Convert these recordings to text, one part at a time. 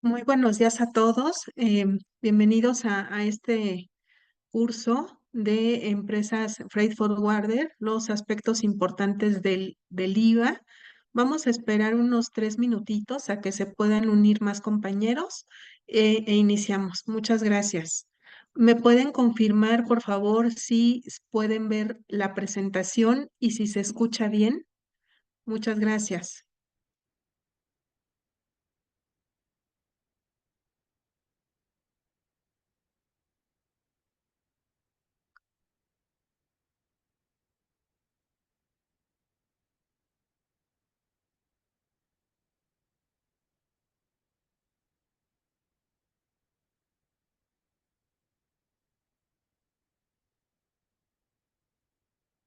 Muy buenos días a todos. Bienvenidos a este curso de empresas Freight Forwarder, los aspectos importantes del IVA. Vamos a esperar unos 3 minutitos a que se puedan unir más compañeros e iniciamos. Muchas gracias. ¿Me pueden confirmar, por favor, si pueden ver la presentación y si se escucha bien? Muchas gracias.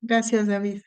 Gracias, David.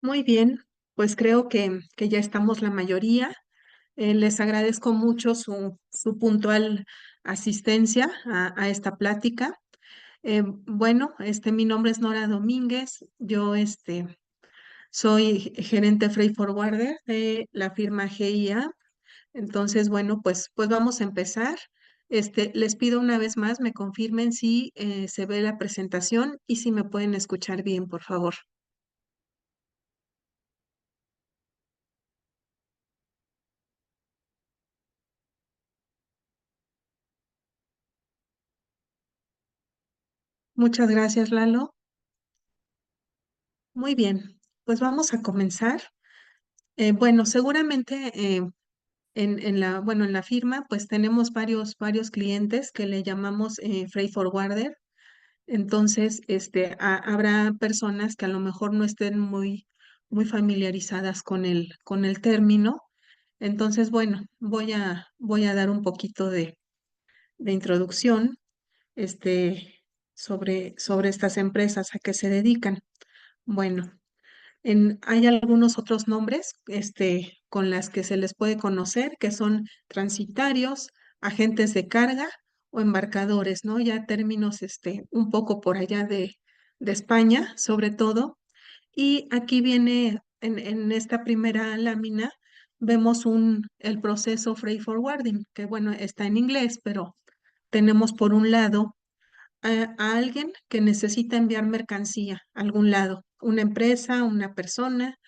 Muy bien, pues creo que ya estamos la mayoría. Les agradezco mucho su puntual asistencia a esta plática. Bueno, mi nombre es Nora Domínguez. Yo soy gerente Freight Forwarder de la firma GIA. Entonces, bueno, pues vamos a empezar. Les pido una vez más me confirmen si se ve la presentación y si me pueden escuchar bien, por favor. Muchas gracias, Lalo. Muy bien, pues vamos a comenzar. Bueno, seguramente en la firma, pues tenemos varios clientes que le llamamos freight forwarder. Entonces, habrá personas que a lo mejor no estén muy familiarizadas con el término. Entonces, bueno, voy a dar un poquito de introducción, sobre estas empresas a qué se dedican. Bueno. Hay algunos otros nombres con las que se les puede conocer, que son transitarios, agentes de carga o embarcadores, ¿no? Ya términos un poco por allá de España, sobre todo. Y aquí viene, en esta primera lámina, vemos el proceso freight forwarding, que bueno, está en inglés, pero tenemos por un lado a alguien que necesita enviar mercancía a algún lado, una empresa, una persona.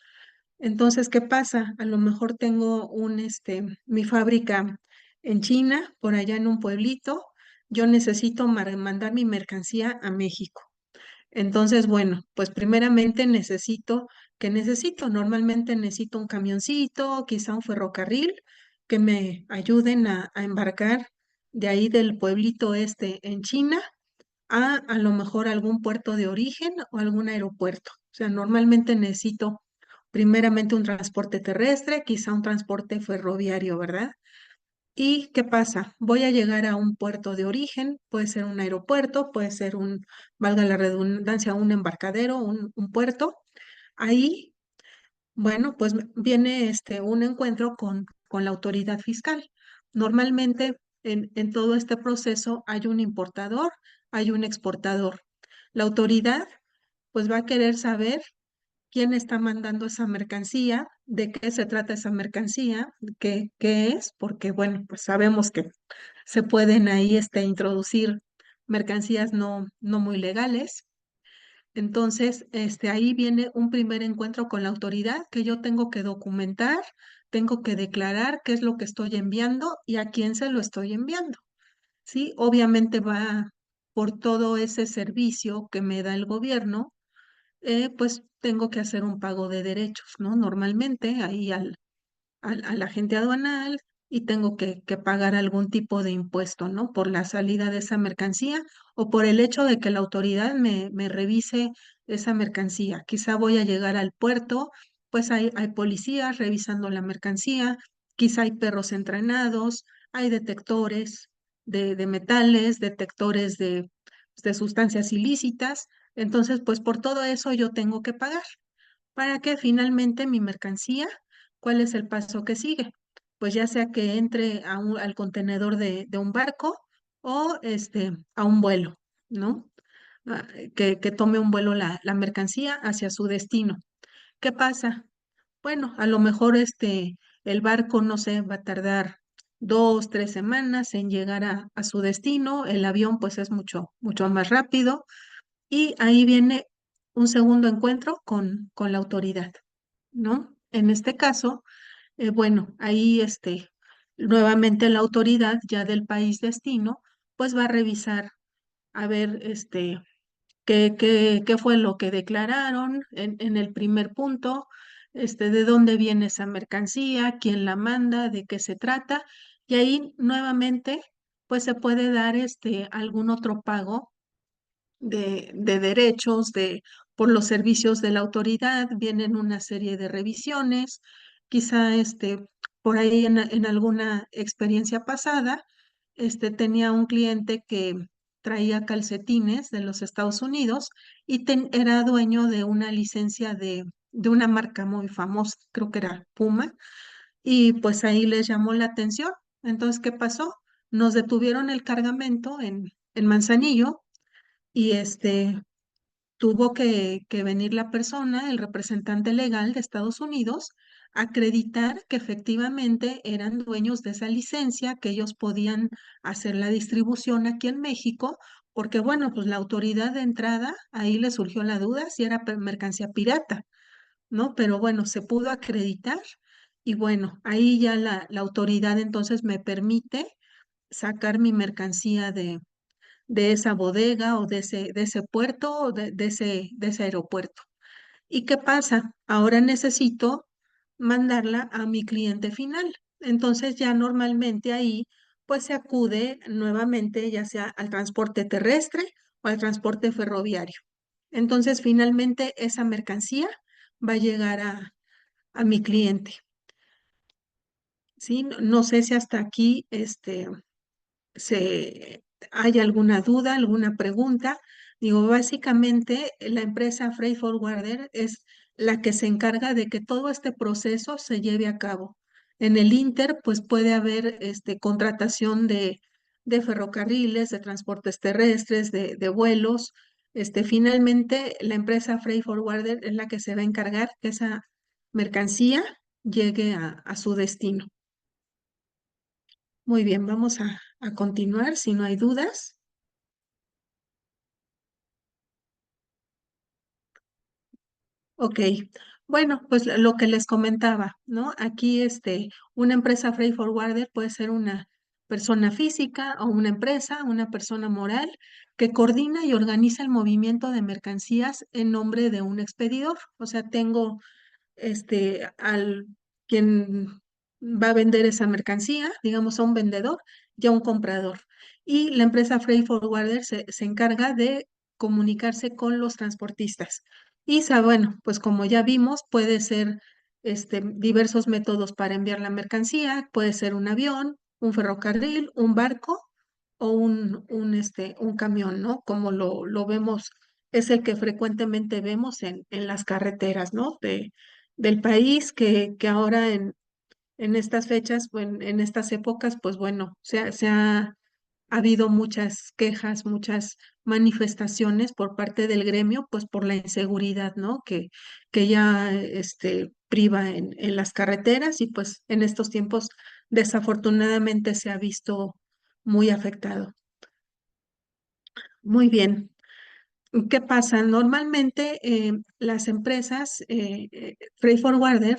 Entonces, ¿qué pasa? A lo mejor tengo mi fábrica en China, por allá en un pueblito, yo necesito mandar mi mercancía a México. Entonces, bueno, pues primeramente normalmente necesito un camioncito, quizá un ferrocarril, que me ayuden a embarcar de ahí del pueblito este en China a lo mejor algún puerto de origen o algún aeropuerto. O sea, normalmente necesito primeramente un transporte terrestre, quizá un transporte ferroviario, ¿verdad? ¿Y qué pasa? Voy a llegar a un puerto de origen, puede ser un aeropuerto, puede ser valga la redundancia, un embarcadero, un puerto. Ahí, bueno, pues viene un encuentro con la autoridad fiscal. Normalmente en todo este proceso hay un importador, hay un exportador. La autoridad pues va a querer saber quién está mandando esa mercancía, de qué se trata esa mercancía, qué es, porque bueno, pues sabemos que se pueden ahí introducir mercancías no muy legales. Entonces, ahí viene un primer encuentro con la autoridad que yo tengo que documentar, tengo que declarar qué es lo que estoy enviando y a quién se lo estoy enviando. Sí, obviamente va por todo ese servicio que me da el gobierno, pues tengo que hacer un pago de derechos, ¿no? Normalmente ahí al agente aduanal y tengo que pagar algún tipo de impuesto, ¿no? Por la salida de esa mercancía o por el hecho de que la autoridad me revise esa mercancía. Quizá voy a llegar al puerto, pues hay policías revisando la mercancía, quizá hay perros entrenados, hay detectores de metales, detectores de sustancias ilícitas. Entonces, pues por todo eso yo tengo que pagar para que finalmente mi mercancía, ¿cuál es el paso que sigue? Pues ya sea que entre al contenedor de un barco o a un vuelo, ¿no? Que tome un vuelo la mercancía hacia su destino. ¿Qué pasa? Bueno, a lo mejor el barco, no sé, va a tardar 2, 3 semanas en llegar a su destino, el avión pues es mucho más rápido y ahí viene un segundo encuentro con la autoridad, ¿no? En este caso, bueno, ahí nuevamente la autoridad ya del país destino, pues va a revisar a ver qué fue lo que declararon en el primer punto, de dónde viene esa mercancía, quién la manda, de qué se trata, y ahí nuevamente pues se puede dar algún otro pago de derechos, por los servicios de la autoridad, vienen una serie de revisiones, quizá por ahí en alguna experiencia pasada, tenía un cliente que traía calcetines de los Estados Unidos y era dueño de una licencia de una marca muy famosa, creo que era Puma, y pues ahí les llamó la atención. Entonces, ¿qué pasó? Nos detuvieron el cargamento en Manzanillo y tuvo que venir la persona, el representante legal de Estados Unidos, a acreditar que efectivamente eran dueños de esa licencia, que ellos podían hacer la distribución aquí en México, porque bueno, pues la autoridad de entrada, ahí le surgió la duda si era mercancía pirata, ¿no? Pero bueno, se pudo acreditar y bueno, ahí ya la autoridad entonces me permite sacar mi mercancía de esa bodega o de ese puerto o de ese aeropuerto. ¿Y qué pasa? Ahora necesito mandarla a mi cliente final. Entonces ya normalmente ahí pues se acude nuevamente ya sea al transporte terrestre o al transporte ferroviario. Entonces finalmente esa mercancía va a llegar a mi cliente. ¿Sí? No sé si hasta aquí se, hay alguna duda, alguna pregunta. Digo, básicamente la empresa Freight Forwarder es la que se encarga de que todo este proceso se lleve a cabo. En el Inter, pues puede haber contratación de ferrocarriles, de transportes terrestres, de vuelos. Finalmente, la empresa Freight Forwarder es la que se va a encargar que esa mercancía llegue a su destino. Muy bien, vamos a continuar si no hay dudas. Ok, bueno, pues lo que les comentaba, ¿no? Aquí una empresa freight forwarder puede ser persona física o una empresa, una persona moral que coordina y organiza el movimiento de mercancías en nombre de un expedidor. O sea, tengo al quien va a vender esa mercancía, digamos a un vendedor y a un comprador. Y la empresa Freight Forwarder se encarga de comunicarse con los transportistas. Y bueno, pues como ya vimos, puede ser diversos métodos para enviar la mercancía, puede ser un avión, un ferrocarril, un barco o un camión, ¿no? Como lo vemos, es el que frecuentemente vemos en las carreteras, ¿no? Del país que ahora en estas fechas, en estas épocas, pues bueno, se ha habido muchas quejas, muchas manifestaciones por parte del gremio, pues por la inseguridad, ¿no? Que ya priva en las carreteras y pues en estos tiempos desafortunadamente se ha visto muy afectado. Muy bien. ¿Qué pasa? Normalmente las empresas freight forwarder,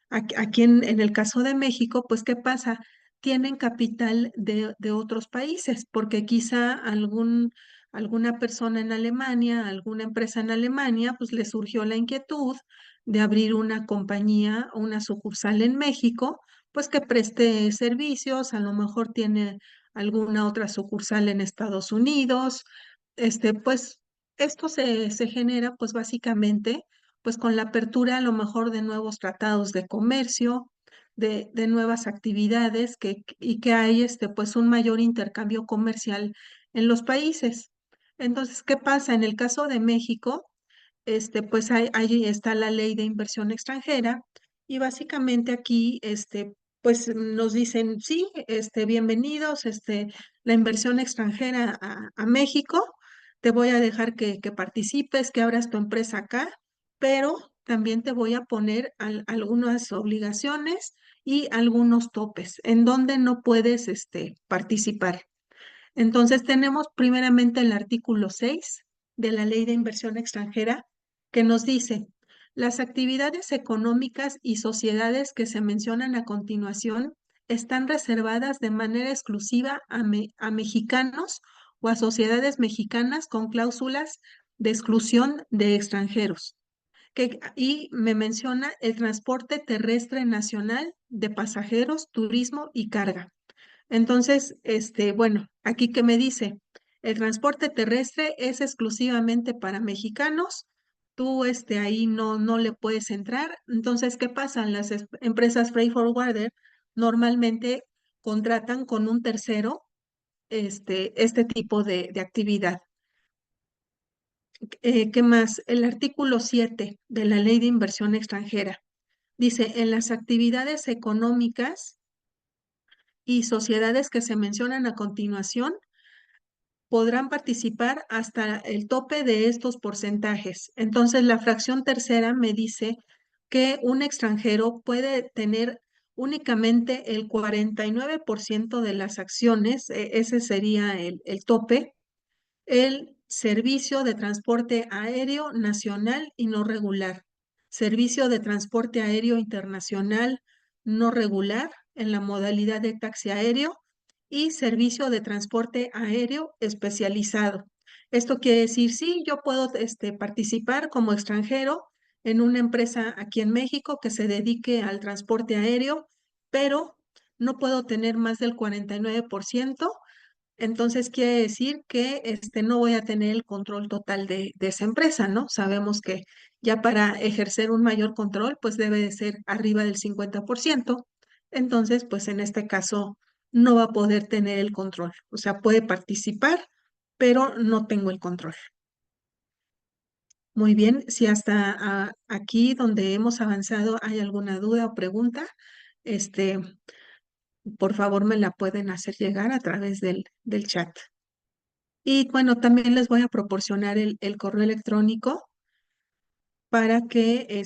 aquí en el caso de México, pues ¿qué pasa? Tienen capital de otros países, porque quizá alguna persona en Alemania, alguna empresa en Alemania, pues le surgió la inquietud de abrir una compañía o una sucursal en México, pues que preste servicios, a lo mejor tiene alguna otra sucursal en Estados Unidos, pues esto se genera pues básicamente pues con la apertura a lo mejor de nuevos tratados de comercio, de nuevas actividades y que hay pues un mayor intercambio comercial en los países. Entonces, ¿qué pasa? En el caso de México, pues ahí está la ley de inversión extranjera y básicamente aquí, pues nos dicen, sí, bienvenidos, la inversión extranjera a México, te voy a dejar que participes, que abras tu empresa acá, pero también te voy a poner algunas obligaciones y algunos topes en donde no puedes, participar. Entonces tenemos primeramente el artículo 6 de la Ley de Inversión Extranjera que nos dice, las actividades económicas y sociedades que se mencionan a continuación están reservadas de manera exclusiva a mexicanos o a sociedades mexicanas con cláusulas de exclusión de extranjeros. Y me menciona el transporte terrestre nacional de pasajeros, turismo y carga. Entonces, bueno, aquí que me dice, el transporte terrestre es exclusivamente para mexicanos, tú ahí no le puedes entrar. Entonces, ¿qué pasa? Las empresas freight forwarder normalmente contratan con un tercero este tipo de actividad. ¿Qué más? El artículo 7 de la Ley de Inversión Extranjera dice, en las actividades económicas y sociedades que se mencionan a continuación, podrán participar hasta el tope de estos porcentajes. Entonces, la fracción tercera me dice que un extranjero puede tener únicamente el 49% de las acciones, ese sería el tope, el servicio de transporte aéreo nacional y no regular, servicio de transporte aéreo internacional no regular en la modalidad de taxi aéreo y servicio de transporte aéreo especializado. Esto quiere decir, sí, yo puedo participar como extranjero en una empresa aquí en México que se dedique al transporte aéreo, pero no puedo tener más del 49%. Entonces quiere decir que no voy a tener el control total de esa empresa, ¿no? Sabemos que ya para ejercer un mayor control, pues debe de ser arriba del 50%. Entonces, pues en este caso no va a poder tener el control. O sea, puede participar, pero no tengo el control. Muy bien, si hasta aquí donde hemos avanzado hay alguna duda o pregunta, este, por favor me la pueden hacer llegar a través del chat. Y bueno, también les voy a proporcionar el correo electrónico para que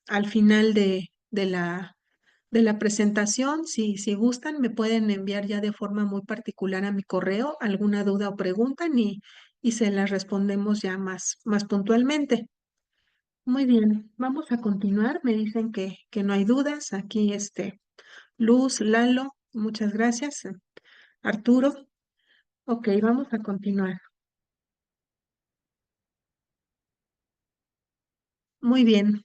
al final de la presentación, si gustan, me pueden enviar ya de forma muy particular a mi correo alguna duda o pregunta y se las respondemos ya más puntualmente. Muy bien, vamos a continuar. Me dicen que no hay dudas. Aquí Luz, Lalo, muchas gracias. Arturo. Ok, vamos a continuar. Muy bien.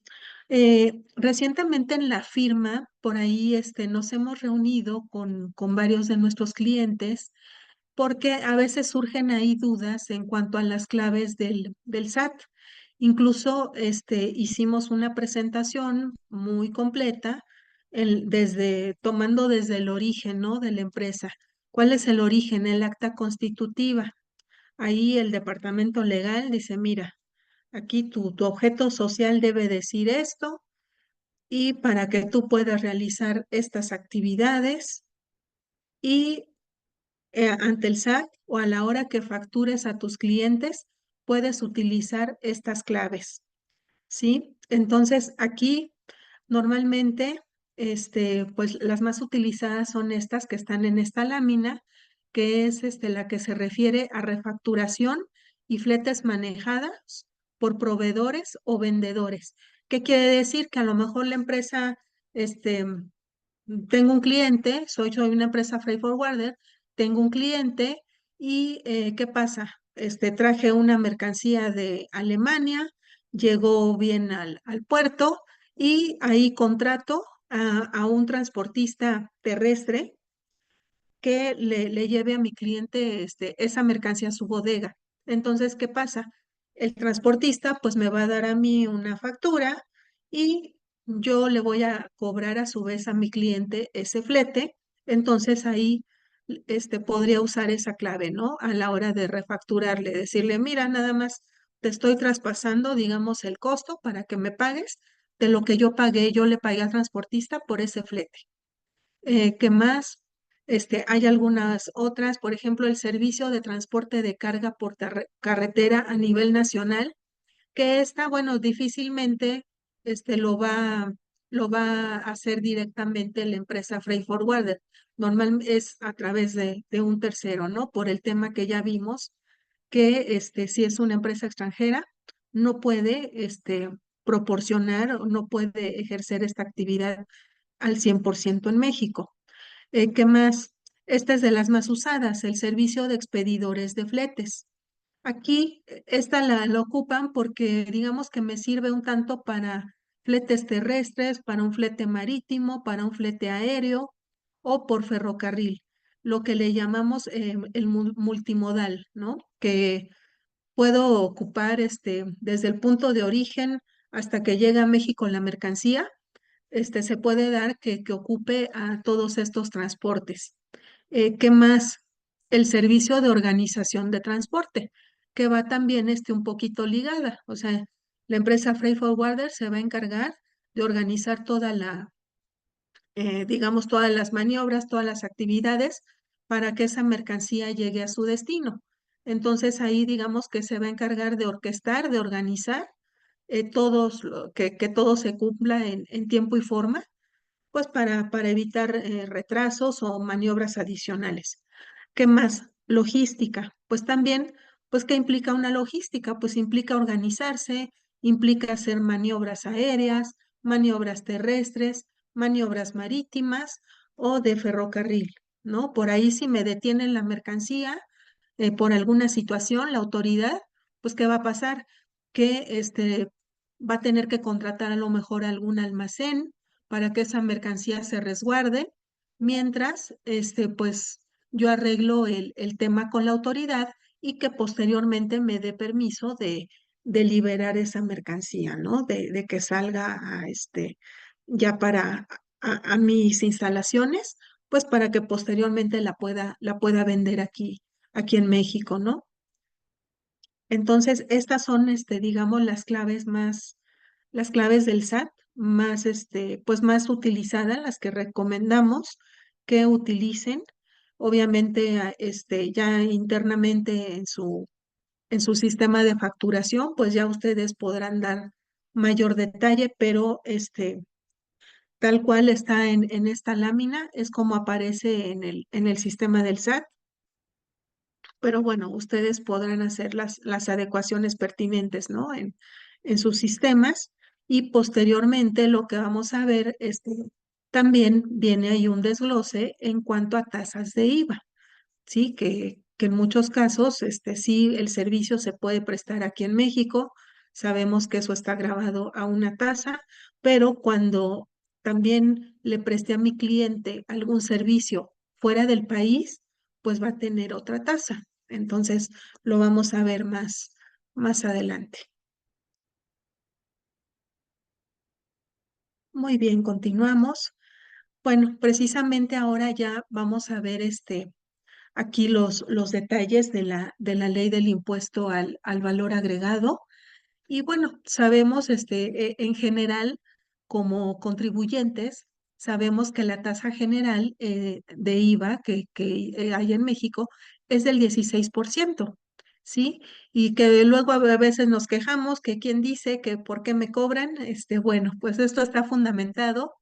Recientemente en la firma, por ahí nos hemos reunido con varios de nuestros clientes porque a veces surgen ahí dudas en cuanto a las claves del SAT. Incluso hicimos una presentación muy completa, tomando desde el origen, ¿no? De la empresa. ¿Cuál es el origen? El acta constitutiva. Ahí el departamento legal dice, mira, aquí tu objeto social debe decir esto y para que tú puedas realizar estas actividades y ante el SAT o a la hora que factures a tus clientes, puedes utilizar estas claves, ¿sí? Entonces, aquí normalmente, pues las más utilizadas son estas que están en esta lámina, que es la que se refiere a refacturación y fletes manejadas por proveedores o vendedores. ¿Qué quiere decir? Que a lo mejor la empresa, este, tengo un cliente, soy una empresa freight forwarder, tengo un cliente y ¿qué pasa? Traje una mercancía de Alemania, llegó bien al puerto y ahí contrato a un transportista terrestre que le lleve a mi cliente esa mercancía a su bodega. Entonces, ¿qué pasa? El transportista pues me va a dar a mí una factura y yo le voy a cobrar a su vez a mi cliente ese flete. Entonces ahí podría usar esa clave, ¿no? A la hora de refacturarle, decirle, mira, nada más te estoy traspasando, digamos, el costo para que me pagues de lo que yo pagué, yo le pagué al transportista por ese flete. ¿Qué más? Hay algunas otras, por ejemplo, el servicio de transporte de carga por carretera a nivel nacional, que está, bueno, difícilmente lo va a hacer directamente la empresa Freight Forwarder. Normal es a través de un tercero, ¿no? Por el tema que ya vimos, que si es una empresa extranjera, no puede proporcionar o no puede ejercer esta actividad al 100% en México. ¿Qué más? Esta es de las más usadas, el servicio de expedidores de fletes. Aquí esta la ocupan porque digamos que me sirve un tanto para fletes terrestres, para un flete marítimo, para un flete aéreo o por ferrocarril, lo que le llamamos el multimodal, ¿no? Que puedo ocupar desde el punto de origen hasta que llega a México la mercancía, se puede dar que ocupe a todos estos transportes. ¿Qué más? El servicio de organización de transporte, que va también un poquito ligada. O sea, la empresa Freight Forwarder se va a encargar de organizar digamos, todas las maniobras, todas las actividades para que esa mercancía llegue a su destino. Entonces ahí digamos que se va a encargar de orquestar, de organizar que todo se cumpla en tiempo y forma pues para evitar retrasos o maniobras adicionales. ¿Qué más? Logística. Pues también, pues ¿qué implica una logística? Pues implica organizarse, implica hacer maniobras aéreas, maniobras terrestres, maniobras marítimas o de ferrocarril, ¿no? Por ahí si me detienen la mercancía por alguna situación, la autoridad, pues ¿qué va a pasar? Que va a tener que contratar a lo mejor algún almacén para que esa mercancía se resguarde, mientras pues yo arreglo el tema con la autoridad y que posteriormente me dé permiso de liberar esa mercancía, ¿no? De que salga ya para a mis instalaciones, pues para que posteriormente la pueda vender aquí en México, ¿no? Entonces, estas son, digamos, las claves del SAT más, pues más utilizadas, las que recomendamos que utilicen. Obviamente, ya internamente en su sistema de facturación, pues ya ustedes podrán dar mayor detalle, pero tal cual está en esta lámina, es como aparece en el sistema del SAT, pero bueno, ustedes podrán hacer las adecuaciones pertinentes, ¿no? En sus sistemas y posteriormente lo que vamos a ver es que también viene ahí un desglose en cuanto a tasas de IVA. ¿sí? Que en muchos casos, sí, el servicio se puede prestar aquí en México, sabemos que eso está grabado a una tasa, pero cuando también le presté a mi cliente algún servicio fuera del país, pues va a tener otra tasa. Entonces, lo vamos a ver más adelante. Muy bien, continuamos. Bueno, precisamente ahora ya vamos a ver aquí los detalles de la ley del impuesto al valor agregado. Y bueno, sabemos en general, como contribuyentes, sabemos que la tasa general de IVA que hay en México es del 16%, ¿sí? Y que luego a veces nos quejamos que quién dice que por qué me cobran. Bueno, pues esto está fundamentado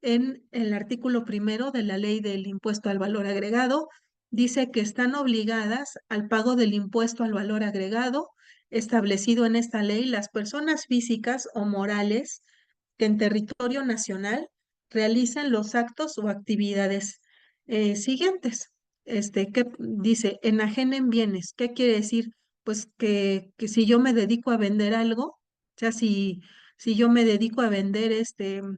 en el artículo primero de la ley del impuesto al valor agregado. Dice que están obligadas al pago del impuesto al valor agregado establecido en esta ley las personas físicas o morales que en territorio nacional realicen los actos o actividades siguientes. Que dice, enajenen bienes. ¿Qué quiere decir? Pues que si yo me dedico a vender algo, o sea, si yo me dedico a vender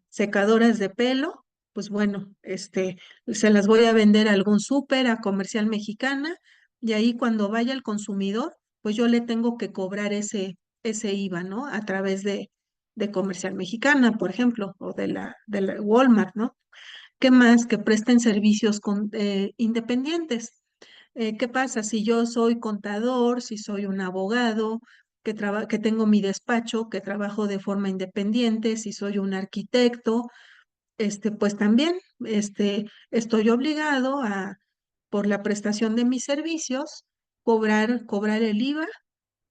secadoras de pelo, pues bueno, se las voy a vender a algún súper, a Comercial Mexicana, y ahí cuando vaya el consumidor, pues yo le tengo que cobrar ese IVA, ¿no? A través de Comercial Mexicana, por ejemplo, o de la Walmart, ¿no? ¿Qué más? Que presten servicios independientes. ¿Qué pasa si yo soy contador, si soy un abogado, que tengo mi despacho, que trabajo de forma independiente, si soy un arquitecto, pues también estoy obligado por la prestación de mis servicios, cobrar el IVA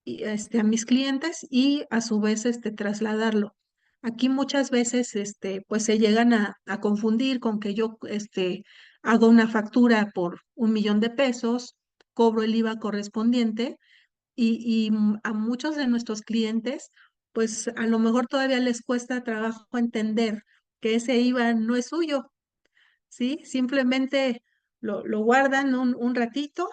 y, a mis clientes y a su vez trasladarlo. Aquí muchas veces pues se llegan a confundir con que yo hago una factura por 1 millón de pesos, cobro el IVA correspondiente y a muchos de nuestros clientes pues a lo mejor todavía les cuesta trabajo entender que ese IVA no es suyo, ¿sí? Simplemente lo guardan un ratito,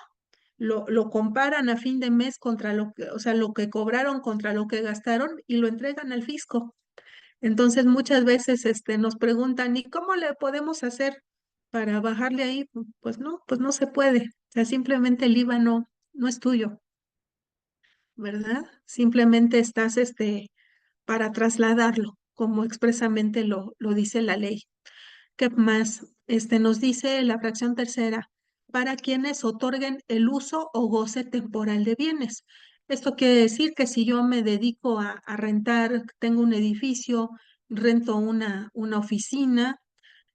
lo comparan a fin de mes contra o sea, lo que cobraron contra lo que gastaron y lo entregan al fisco. Entonces, muchas veces nos preguntan, ¿y cómo le podemos hacer para bajarle ahí? Pues no se puede. O sea, simplemente el IVA no es tuyo, ¿verdad? Simplemente estás para trasladarlo, como expresamente lo dice la ley. ¿Qué más? Nos dice la fracción tercera, para quienes otorguen el uso o goce temporal de bienes. Esto quiere decir que si yo me dedico a rentar, tengo un edificio, rento una oficina,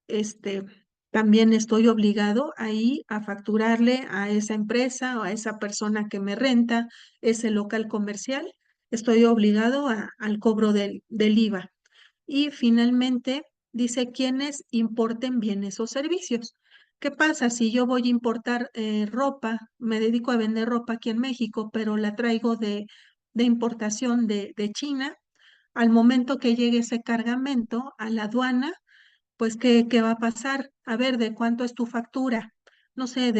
este, también estoy obligado ahí a facturarle a esa empresa o a esa persona que me renta ese local comercial, estoy obligado al cobro del IVA. Y finalmente dice quienes importen bienes o servicios. ¿Qué pasa si yo voy a importar ropa, me dedico a vender ropa aquí en México, pero la traigo de importación de China? Al momento que llegue ese cargamento a la aduana, pues ¿qué va a pasar? A ver, ¿de cuánto es tu factura? No sé,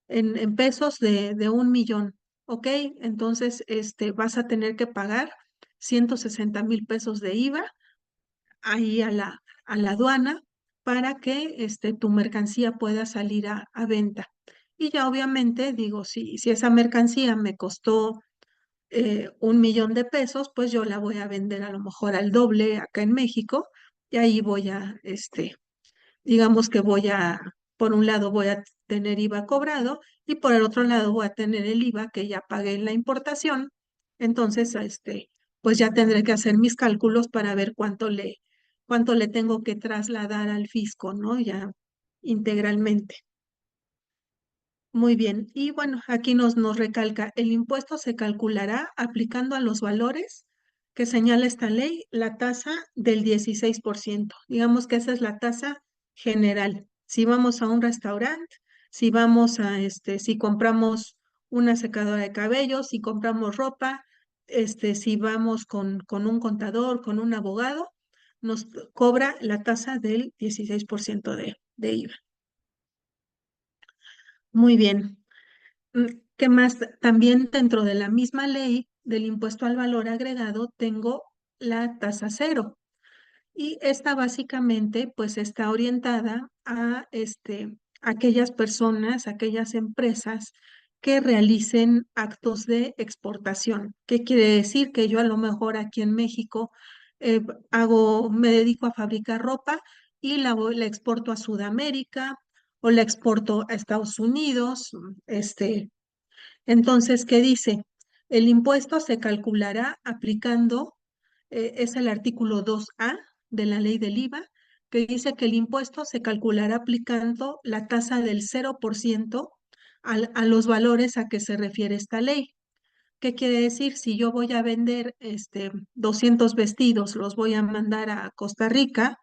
en pesos de 1 millón. ¿Ok? Entonces, vas a tener que pagar 160,000 pesos de IVA ahí a la aduana para que tu mercancía pueda salir a venta. Y ya obviamente digo, si esa mercancía me costó 1 millón de pesos, pues yo la voy a vender a lo mejor al doble acá en México y ahí digamos que por un lado voy a tener IVA cobrado y por el otro lado voy a tener el IVA que ya pagué en la importación. Entonces, pues ya tendré que hacer mis cálculos para ver cuánto le tengo que trasladar al fisco, ¿no? Ya integralmente. Muy bien. Y bueno, aquí nos recalca, el impuesto se calculará aplicando a los valores que señala esta ley la tasa del 16%. Digamos que esa es la tasa general. Si vamos a un restaurante, si vamos si compramos una secadora de cabello, si compramos ropa, si vamos con un contador, con un abogado, nos cobra la tasa del 16% de IVA. Muy bien. ¿Qué más? También dentro de la misma ley del impuesto al valor agregado tengo la tasa cero. Y esta básicamente pues está orientada a aquellas personas, aquellas empresas que realicen actos de exportación. ¿Qué quiere decir? Que yo a lo mejor aquí en México eh, me dedico a fabricar ropa y la exporto a Sudamérica o la exporto a Estados Unidos. Entonces, ¿qué dice? El impuesto se calculará aplicando, es el artículo 2A de la ley del IVA, que dice que el impuesto se calculará aplicando la tasa del 0% a los valores a que se refiere esta ley. ¿Qué quiere decir? Si yo voy a vender 200 vestidos, los voy a mandar a Costa Rica,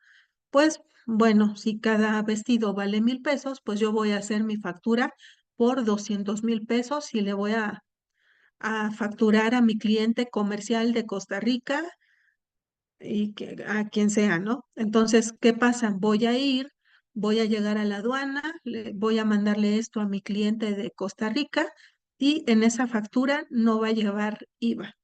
pues bueno, si cada vestido vale 1,000 pesos, pues yo voy a hacer mi factura por 200,000 pesos y le voy a facturar a mi cliente comercial de Costa Rica y a quien sea, ¿no? Entonces, ¿qué pasa? Voy a llegar a la aduana, voy a mandarle esto a mi cliente de Costa Rica y en esa factura no va a llevar IVA.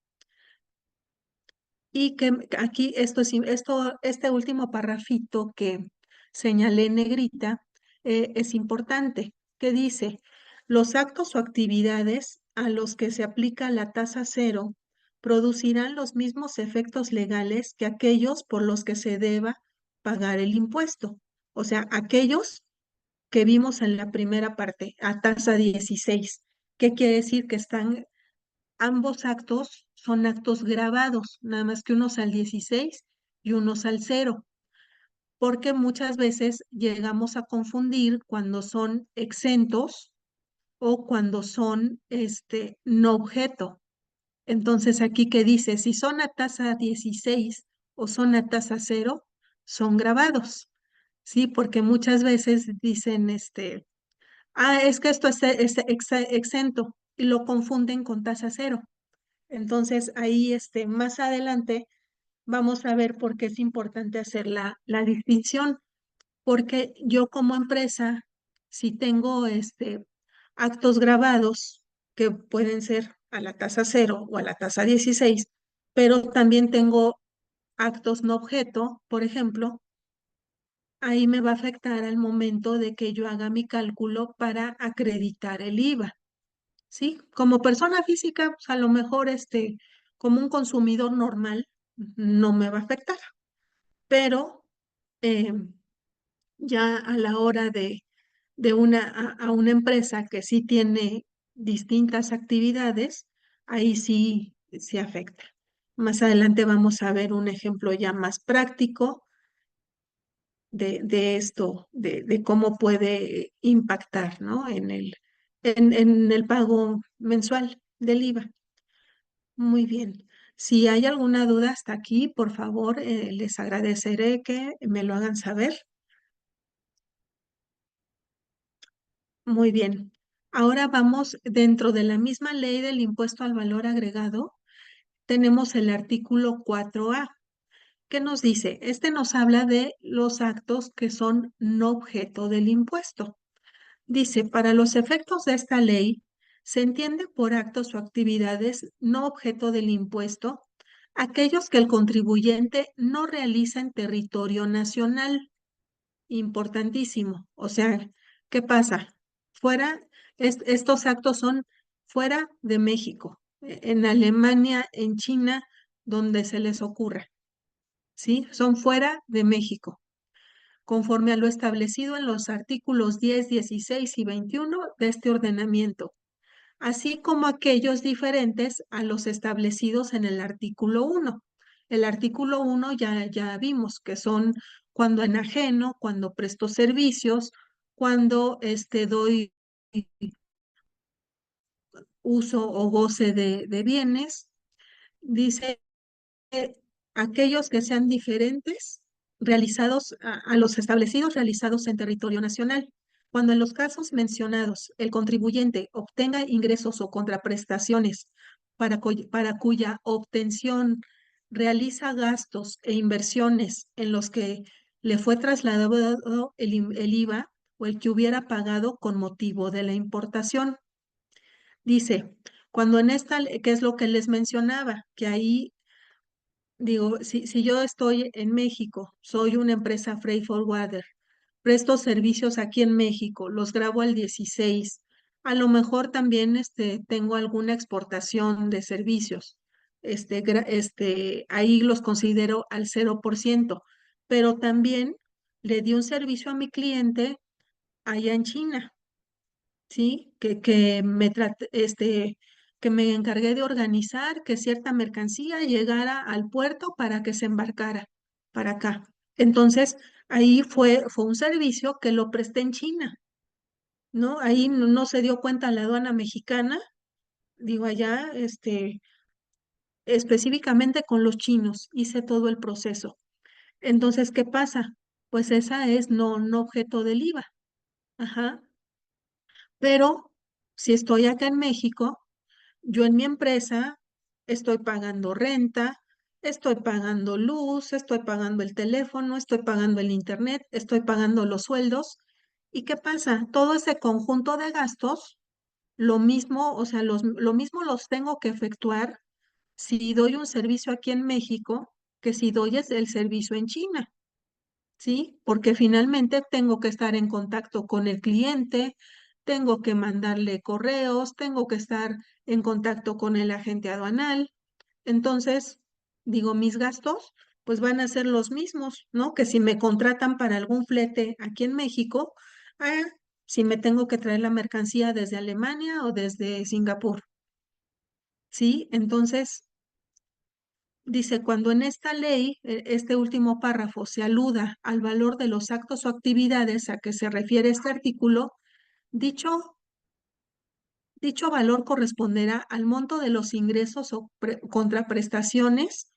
Y que aquí este último parrafito que señalé en negrita es importante, que dice, los actos o actividades a los que se aplica la tasa cero producirán los mismos efectos legales que aquellos por los que se deba pagar el impuesto. O sea, aquellos que vimos en la primera parte, a tasa 16. ¿Qué quiere decir? Que están ambos actos son actos grabados, nada más que unos al 16 y unos al cero, porque muchas veces llegamos a confundir cuando son exentos o cuando son no objeto. Entonces aquí que dice, si son a tasa 16 o son a tasa cero, son grabados, ¿sí? Porque muchas veces dicen, es que esto es exento y lo confunden con tasa cero. Entonces, ahí más adelante vamos a ver por qué es importante hacer la distinción, porque yo como empresa, si tengo actos grabados que pueden ser a la tasa cero o a la tasa 16, pero también tengo actos no objeto, por ejemplo, ahí me va a afectar al momento de que yo haga mi cálculo para acreditar el IVA. ¿Sí? Como persona física, pues a lo mejor como un consumidor normal no me va a afectar, pero eh, ya a la hora a una empresa que sí tiene distintas actividades, ahí sí se afecta. Más adelante vamos a ver un ejemplo ya más práctico de esto, de cómo puede impactar, ¿no? En el pago mensual del IVA. Muy bien. Si hay alguna duda hasta aquí, por favor, les agradeceré que me lo hagan saber. Muy bien. Ahora vamos dentro de la misma ley del impuesto al valor agregado. Tenemos el artículo 4A, que nos dice, nos habla de los actos que son no objeto del impuesto. Dice, para los efectos de esta ley, se entiende por actos o actividades no objeto del impuesto aquellos que el contribuyente no realiza en territorio nacional. Importantísimo. O sea, ¿qué pasa? Fuera, estos actos son fuera de México, en Alemania, en China, donde se les ocurra. ¿Sí? Son fuera de México conforme a lo establecido en los artículos 10, 16 y 21 de este ordenamiento, así como aquellos diferentes a los establecidos en el artículo 1. El artículo 1 ya vimos que son cuando enajeno, cuando presto servicios, cuando doy uso o goce de bienes. Dice aquellos que sean diferentes realizados a los establecidos realizados en territorio nacional. Cuando en los casos mencionados el contribuyente obtenga ingresos o contraprestaciones para cuya obtención realiza gastos e inversiones en los que le fue trasladado el IVA o el que hubiera pagado con motivo de la importación. Dice, cuando en esta, que es lo que les mencionaba, que ahí digo, si yo estoy en México, soy una empresa freight forwarder, presto servicios aquí en México, los grabo al 16, a lo mejor también tengo alguna exportación de servicios, ahí los considero al 0%, pero también le di un servicio a mi cliente allá en China. ¿Sí? Que me encargué de organizar que cierta mercancía llegara al puerto para que se embarcara para acá. Entonces, ahí fue un servicio que lo presté en China, ¿no? Ahí no se dio cuenta la aduana mexicana, digo allá, específicamente con los chinos, hice todo el proceso. Entonces, ¿qué pasa? Pues esa es no objeto del IVA. Ajá. Pero si estoy acá en México, yo en mi empresa estoy pagando renta, estoy pagando luz, estoy pagando el teléfono, estoy pagando el internet, estoy pagando los sueldos. ¿Y qué pasa? Todo ese conjunto de gastos, lo mismo, o sea, lo mismo los tengo que efectuar si doy un servicio aquí en México que si doy el servicio en China. ¿Sí? Porque finalmente tengo que estar en contacto con el cliente, tengo que mandarle correos, tengo que estar en contacto con el agente aduanal. Entonces, digo, mis gastos pues van a ser los mismos, ¿no? Que si me contratan para algún flete aquí en México, ah, si me tengo que traer la mercancía desde Alemania o desde Singapur, ¿sí? Entonces, dice, cuando en esta ley, este último párrafo, se aluda al valor de los actos o actividades a que se refiere este artículo, dicho, dicho valor corresponderá al monto de los ingresos o contraprestaciones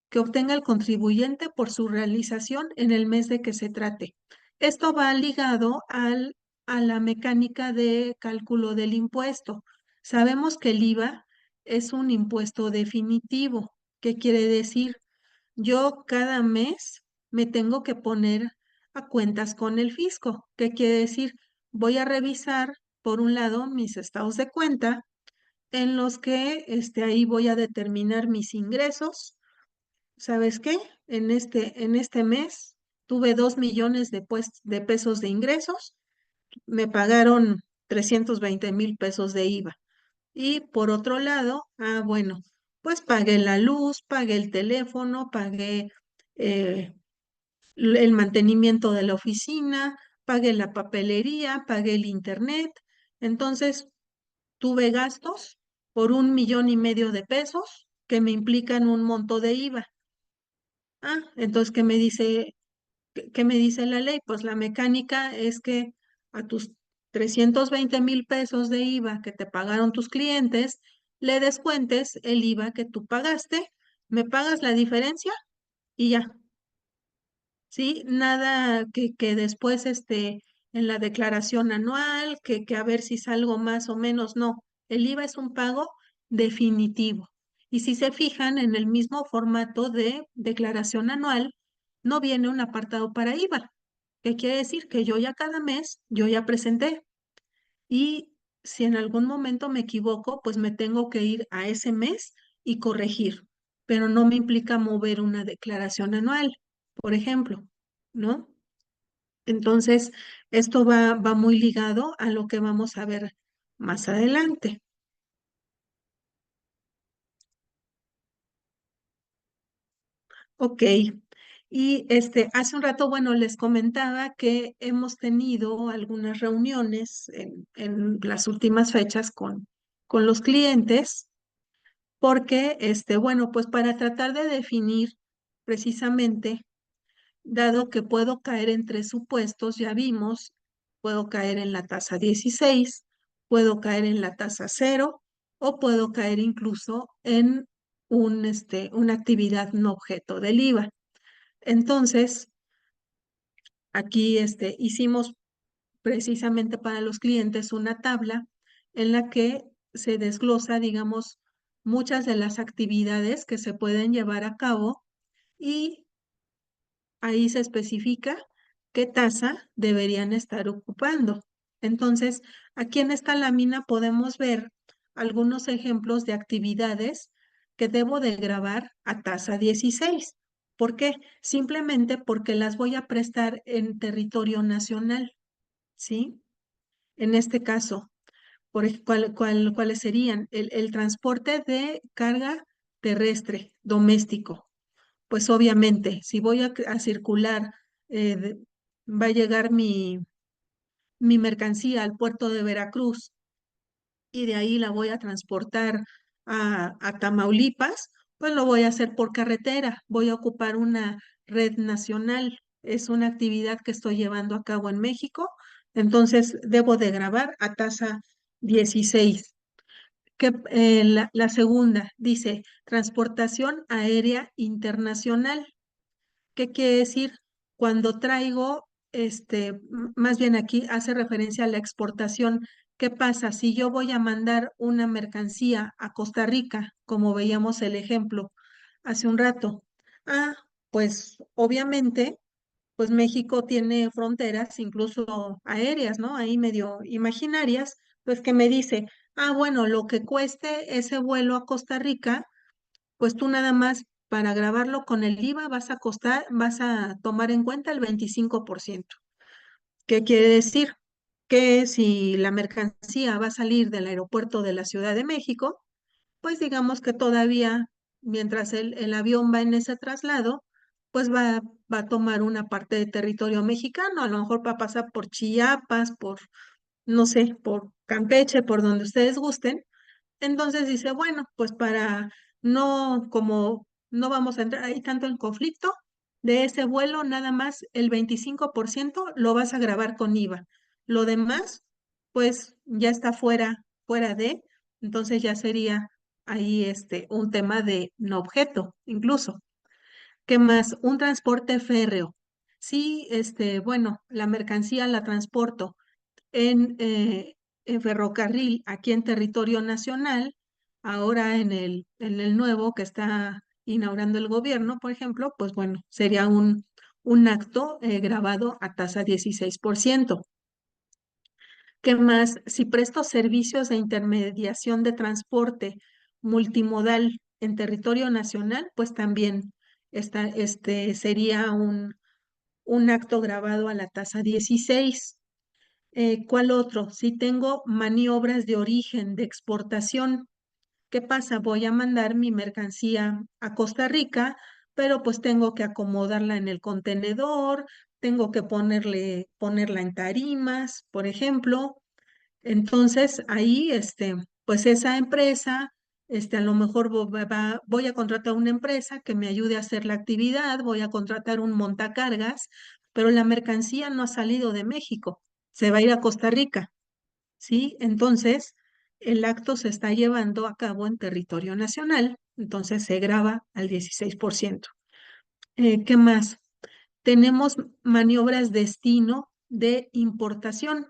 que obtenga el contribuyente por su realización en el mes de que se trate. Esto va ligado a la mecánica de cálculo del impuesto. Sabemos que el IVA es un impuesto definitivo. ¿Qué quiere decir? Yo cada mes me tengo que poner a cuentas con el fisco. ¿Qué quiere decir? Voy a revisar, por un lado, mis estados de cuenta, en los que ahí voy a determinar mis ingresos. ¿Sabes qué? En este mes tuve 2 millones de pesos de ingresos, me pagaron 320,000 pesos de IVA. Y por otro lado, bueno, pues pagué la luz, pagué el teléfono, pagué eh, el mantenimiento de la oficina, pagué la papelería, pagué el internet. Entonces, tuve gastos por 1,5 millones de pesos que me implican un monto de IVA. Entonces, qué me dice la ley? Pues la mecánica es que a tus 320,000 pesos de IVA que te pagaron tus clientes, le descuentes el IVA que tú pagaste, me pagas la diferencia y ya. ¿Sí? Nada que después en la declaración anual, que a ver si salgo más o menos, no. El IVA es un pago definitivo. Y si se fijan en el mismo formato de declaración anual, no viene un apartado para IVA. ¿Qué quiere decir? Que yo ya cada mes, yo ya presenté. Y si en algún momento me equivoco, pues me tengo que ir a ese mes y corregir. Pero no me implica mover una declaración anual, por ejemplo, ¿no? Entonces, esto va muy ligado a lo que vamos a ver más adelante. Ok. Y hace un rato, bueno, les comentaba que hemos tenido algunas reuniones en las últimas fechas con los clientes, porque, bueno, pues para tratar de definir precisamente, dado que puedo caer en tres supuestos, ya vimos, puedo caer en la tasa 16, puedo caer en la tasa cero o puedo caer incluso en una actividad no objeto del IVA. Entonces, aquí hicimos precisamente para los clientes una tabla en la que se desglosa, digamos, muchas de las actividades que se pueden llevar a cabo y ahí se especifica qué tasa deberían estar ocupando. Entonces, aquí en esta lámina podemos ver algunos ejemplos de actividades que debo de grabar a tasa 16. ¿Por qué? Simplemente porque las voy a prestar en territorio nacional, ¿sí? En este caso, ¿cuáles serían? El transporte de carga terrestre doméstico. Pues obviamente, si voy a circular, eh, de- va a llegar mi mercancía al puerto de Veracruz y de ahí la voy a transportar a Tamaulipas, pues lo voy a hacer por carretera, voy a ocupar una red nacional. Es una actividad que estoy llevando a cabo en México, entonces debo de grabar a tasa 16. La segunda dice transportación aérea internacional. ¿Qué quiere decir? Cuando traigo, más bien aquí hace referencia a la exportación. ¿Qué pasa si yo voy a mandar una mercancía a Costa Rica, como veíamos el ejemplo hace un rato? Ah, pues obviamente, pues México tiene fronteras, incluso aéreas, ¿no? Ahí medio imaginarias, pues que me dice, bueno, lo que cueste ese vuelo a Costa Rica pues tú nada más para grabarlo con el IVA vas a tomar en cuenta el 25%. ¿Qué quiere decir? Que si la mercancía va a salir del aeropuerto de la Ciudad de México, pues digamos que todavía, mientras el avión va en ese traslado, pues va a tomar una parte de territorio mexicano, a lo mejor va a pasar por Chiapas, no sé, por Campeche, por donde ustedes gusten, entonces dice, bueno, pues para como no vamos a entrar ahí tanto en conflicto, de ese vuelo nada más el 25% lo vas a grabar con IVA. Lo demás, pues ya está fuera de, entonces ya sería ahí un tema de no objeto, incluso. ¿Qué más? Un transporte férreo. Sí, bueno, la mercancía la transporto en ferrocarril aquí en territorio nacional, ahora en el nuevo que está inaugurando el gobierno, por ejemplo, pues bueno, sería un acto grabado a tasa 16%. ¿Qué más? Si presto servicios de intermediación de transporte multimodal en territorio nacional, pues también sería un acto grabado a la tasa 16. ¿Cuál otro? Si tengo maniobras de origen, de exportación, ¿qué pasa? Voy a mandar mi mercancía a Costa Rica, pero pues tengo que acomodarla en el contenedor, tengo que ponerla en tarimas, por ejemplo. Entonces, ahí, pues esa empresa, a lo mejor voy a contratar una empresa que me ayude a hacer la actividad, voy a contratar un montacargas, pero la mercancía no ha salido de México, se va a ir a Costa Rica, ¿sí? Entonces, el acto se está llevando a cabo en territorio nacional, entonces se graba al 16%. ¿Qué más? Tenemos maniobras destino de importación.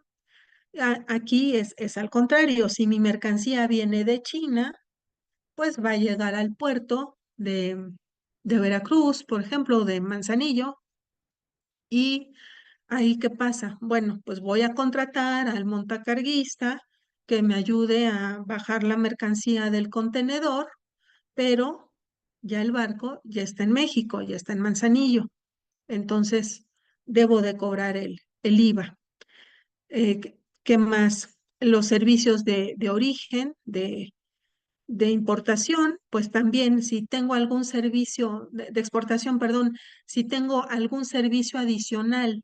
Aquí es al contrario, si mi mercancía viene de China, pues va a llegar al puerto de Veracruz, por ejemplo, de Manzanillo, y ahí ¿qué pasa? Bueno, pues voy a contratar al montacarguista que me ayude a bajar la mercancía del contenedor, pero ya el barco ya está en México, ya está en Manzanillo, entonces debo de cobrar el IVA. ¿Qué más? Los servicios de origen, de importación, pues también si tengo algún servicio de exportación, perdón, si tengo algún servicio adicional,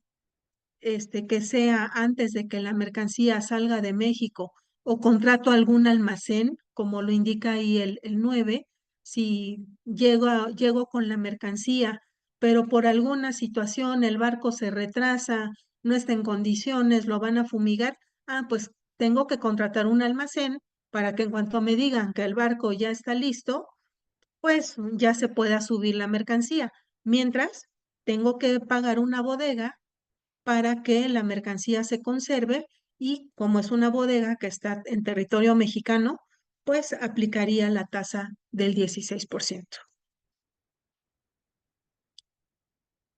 que sea antes de que la mercancía salga de México o contrato algún almacén, como lo indica ahí el 9, si llego con la mercancía, pero por alguna situación el barco se retrasa, no está en condiciones, lo van a fumigar, pues tengo que contratar un almacén para que en cuanto me digan que el barco ya está listo, pues ya se pueda subir la mercancía. Mientras, tengo que pagar una bodega para que la mercancía se conserve y como es una bodega que está en territorio mexicano, pues aplicaría la tasa del 16%.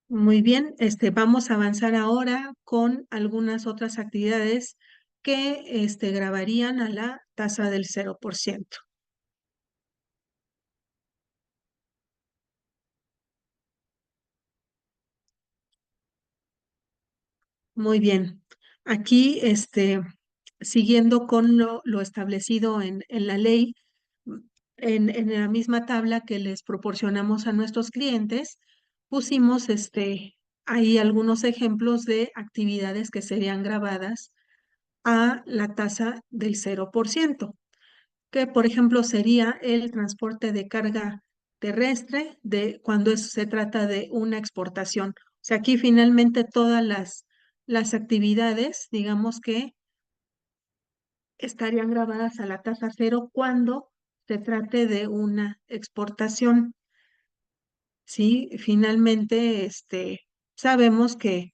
Muy bien, vamos a avanzar ahora con algunas otras actividades que grabarían a la tasa del 0%. Muy bien. Aquí, siguiendo con lo establecido en la ley, mm, en la misma tabla que les proporcionamos a nuestros clientes, pusimos ahí algunos ejemplos de actividades que serían grabadas a la tasa del 0%, que por ejemplo sería el transporte de carga terrestre de cuando se trata de una exportación. O sea, aquí finalmente todas las actividades, digamos que estarían grabadas a la tasa cero cuando se trate de una exportación. Sí, finalmente, sabemos que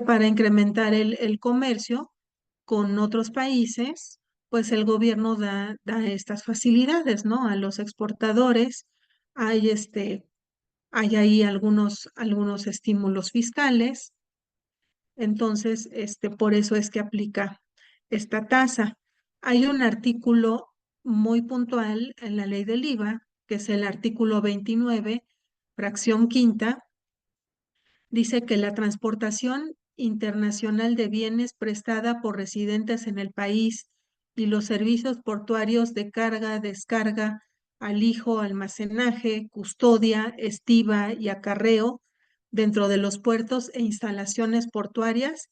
para incrementar el comercio con otros países, pues el gobierno da estas facilidades, ¿no? A los exportadores hay hay ahí algunos estímulos fiscales, entonces, por eso es que aplica esta tasa. Hay un artículo muy puntual en la ley del IVA, que es el artículo 29, fracción quinta. Dice que la transportación internacional de bienes prestada por residentes en el país y los servicios portuarios de carga, descarga, alijo, almacenaje, custodia, estiva y acarreo dentro de los puertos e instalaciones portuarias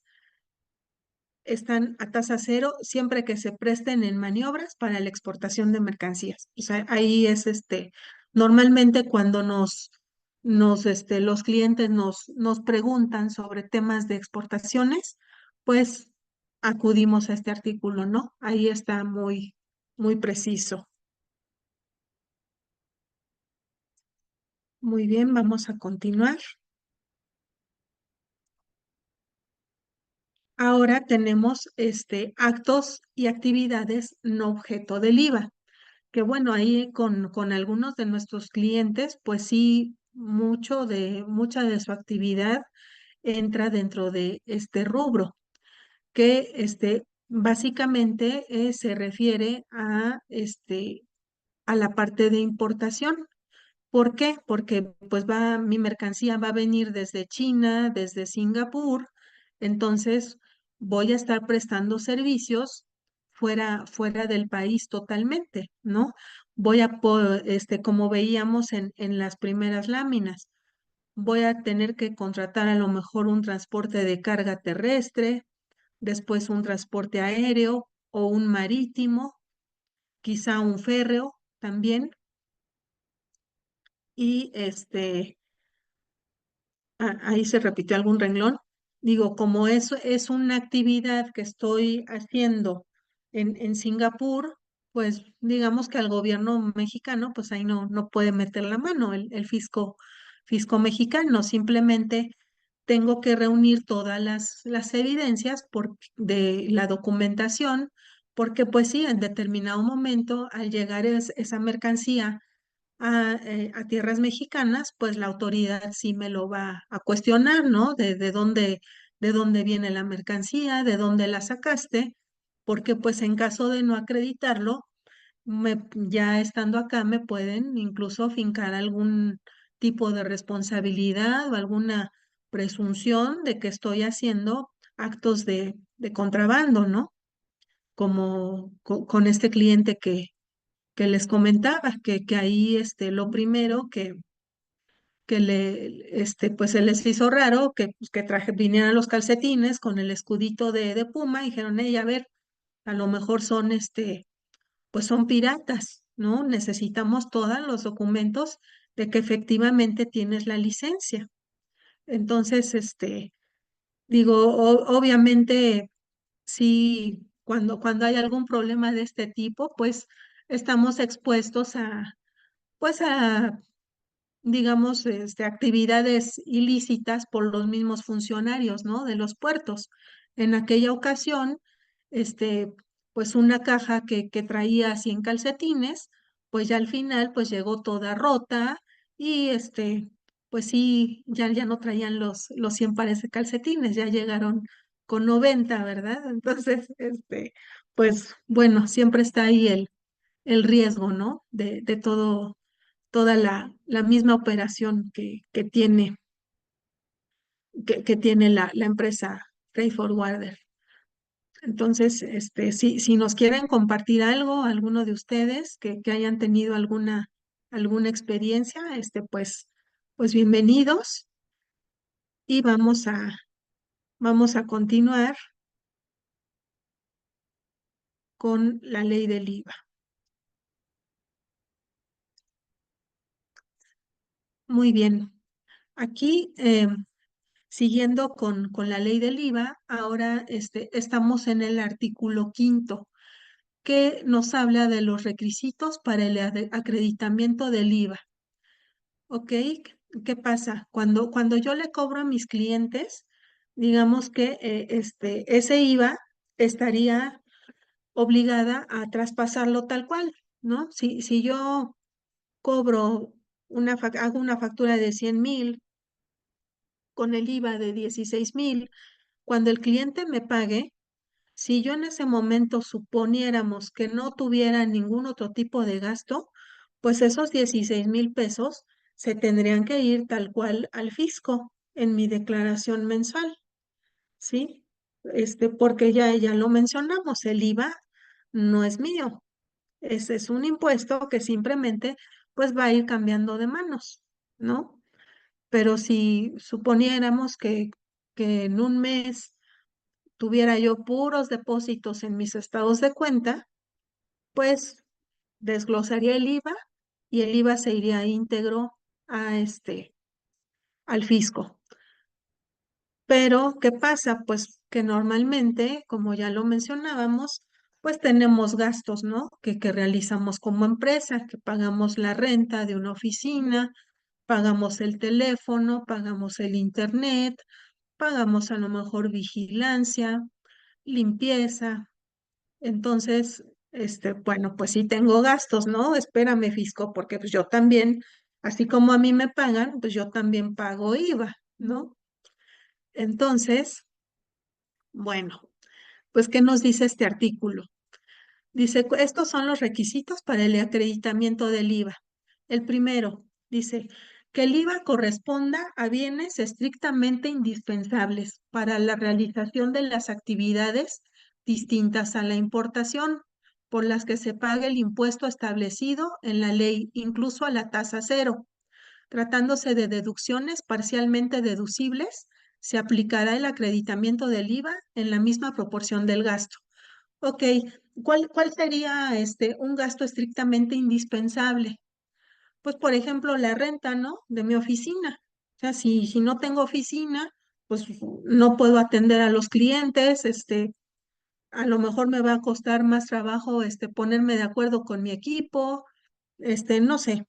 están a tasa cero siempre que se presten en maniobras para la exportación de mercancías. O sea, ahí es normalmente cuando los clientes nos preguntan sobre temas de exportaciones, pues acudimos a este artículo, ¿no? Ahí está muy preciso. Muy bien, vamos a continuar. Ahora tenemos actos y actividades no objeto del IVA. Que bueno, ahí con algunos de nuestros clientes, pues sí, mucha de su actividad entra dentro de este rubro, que básicamente se refiere a la parte de importación. ¿Por qué? Porque pues mi mercancía va a venir desde China, desde Singapur, entonces voy a estar prestando servicios fuera del país totalmente, ¿no? Como veíamos en las primeras láminas, voy a tener que contratar a lo mejor un transporte de carga terrestre, después un transporte aéreo o un marítimo, quizá un férreo también, y ahí se repitió algún renglón. Digo, como eso es una actividad que estoy haciendo en Singapur, pues digamos que al gobierno mexicano, pues ahí no puede meter la mano el fisco mexicano. Simplemente tengo que reunir todas las evidencias de la documentación, porque pues sí, en determinado momento, al llegar esa mercancía a tierras mexicanas, pues la autoridad sí me lo va a cuestionar, ¿no? De dónde viene la mercancía, de dónde la sacaste, porque pues en caso de no acreditarlo, ya estando acá me pueden incluso fincar algún tipo de responsabilidad o alguna presunción de que estoy haciendo actos de contrabando, ¿no? Como con este cliente que les comentaba, que ahí lo primero pues se les hizo raro que vinieran los calcetines con el escudito de Puma y dijeron, a ver, a lo mejor son pues son piratas, ¿no? Necesitamos todos los documentos de que efectivamente tienes la licencia. Entonces, digo, obviamente, sí, cuando hay algún problema de este tipo, pues estamos expuestos pues a, digamos, actividades ilícitas por los mismos funcionarios, ¿no? De los puertos. En aquella ocasión, este, pues una caja que traía 100 calcetines, pues ya al final, pues llegó toda rota y pues sí, ya no traían los 100 pares de calcetines, ya llegaron con 90, ¿verdad? Entonces, pues bueno, siempre está ahí el riesgo, ¿no? De toda la misma operación que tiene la empresa Freight Forwarder. Entonces, si nos quieren compartir algo, alguno de ustedes que hayan tenido alguna experiencia, pues bienvenidos y vamos a continuar con la ley del IVA. Muy bien. Aquí, siguiendo con la ley del IVA, ahora estamos en el artículo 5º, que nos habla de los requisitos para el acreditamiento del IVA. ¿Ok? ¿Qué pasa? Cuando yo le cobro a mis clientes, digamos que ese IVA estaría obligada a traspasarlo tal cual, ¿no? Si yo cobro hago una factura de 100,000 con el IVA de 16,000, cuando el cliente me pague, si yo en ese momento suponiéramos que no tuviera ningún otro tipo de gasto, pues esos 16,000 pesos se tendrían que ir tal cual al fisco en mi declaración mensual, ¿sí? Porque ya lo mencionamos, el IVA no es mío. Ese es un impuesto que simplemente pues va a ir cambiando de manos, ¿no? Pero si suponiéramos que en un mes tuviera yo puros depósitos en mis estados de cuenta, pues desglosaría el IVA y el IVA se iría íntegro al fisco. Pero, ¿qué pasa? Pues que normalmente, como ya lo mencionábamos, pues tenemos gastos, ¿no? Que realizamos como empresa, que pagamos la renta de una oficina, pagamos el teléfono, pagamos el internet, pagamos a lo mejor vigilancia, limpieza. Entonces, bueno, pues sí tengo gastos, ¿no? Espérame, fisco, porque pues yo también, así como a mí me pagan, pues yo también pago IVA, ¿no? Entonces, bueno, pues ¿qué nos dice este artículo? Dice, estos son los requisitos para el acreditamiento del IVA. El primero, dice, que el IVA corresponda a bienes estrictamente indispensables para la realización de las actividades distintas a la importación, por las que se pague el impuesto establecido en la ley, incluso a la tasa cero. Tratándose de deducciones parcialmente deducibles, se aplicará el acreditamiento del IVA en la misma proporción del gasto. Ok, ¿cuál sería un gasto estrictamente indispensable? Pues, por ejemplo, la renta, ¿no? De mi oficina. O sea, si no tengo oficina, pues no puedo atender a los clientes, a lo mejor me va a costar más trabajo, ponerme de acuerdo con mi equipo, no sé,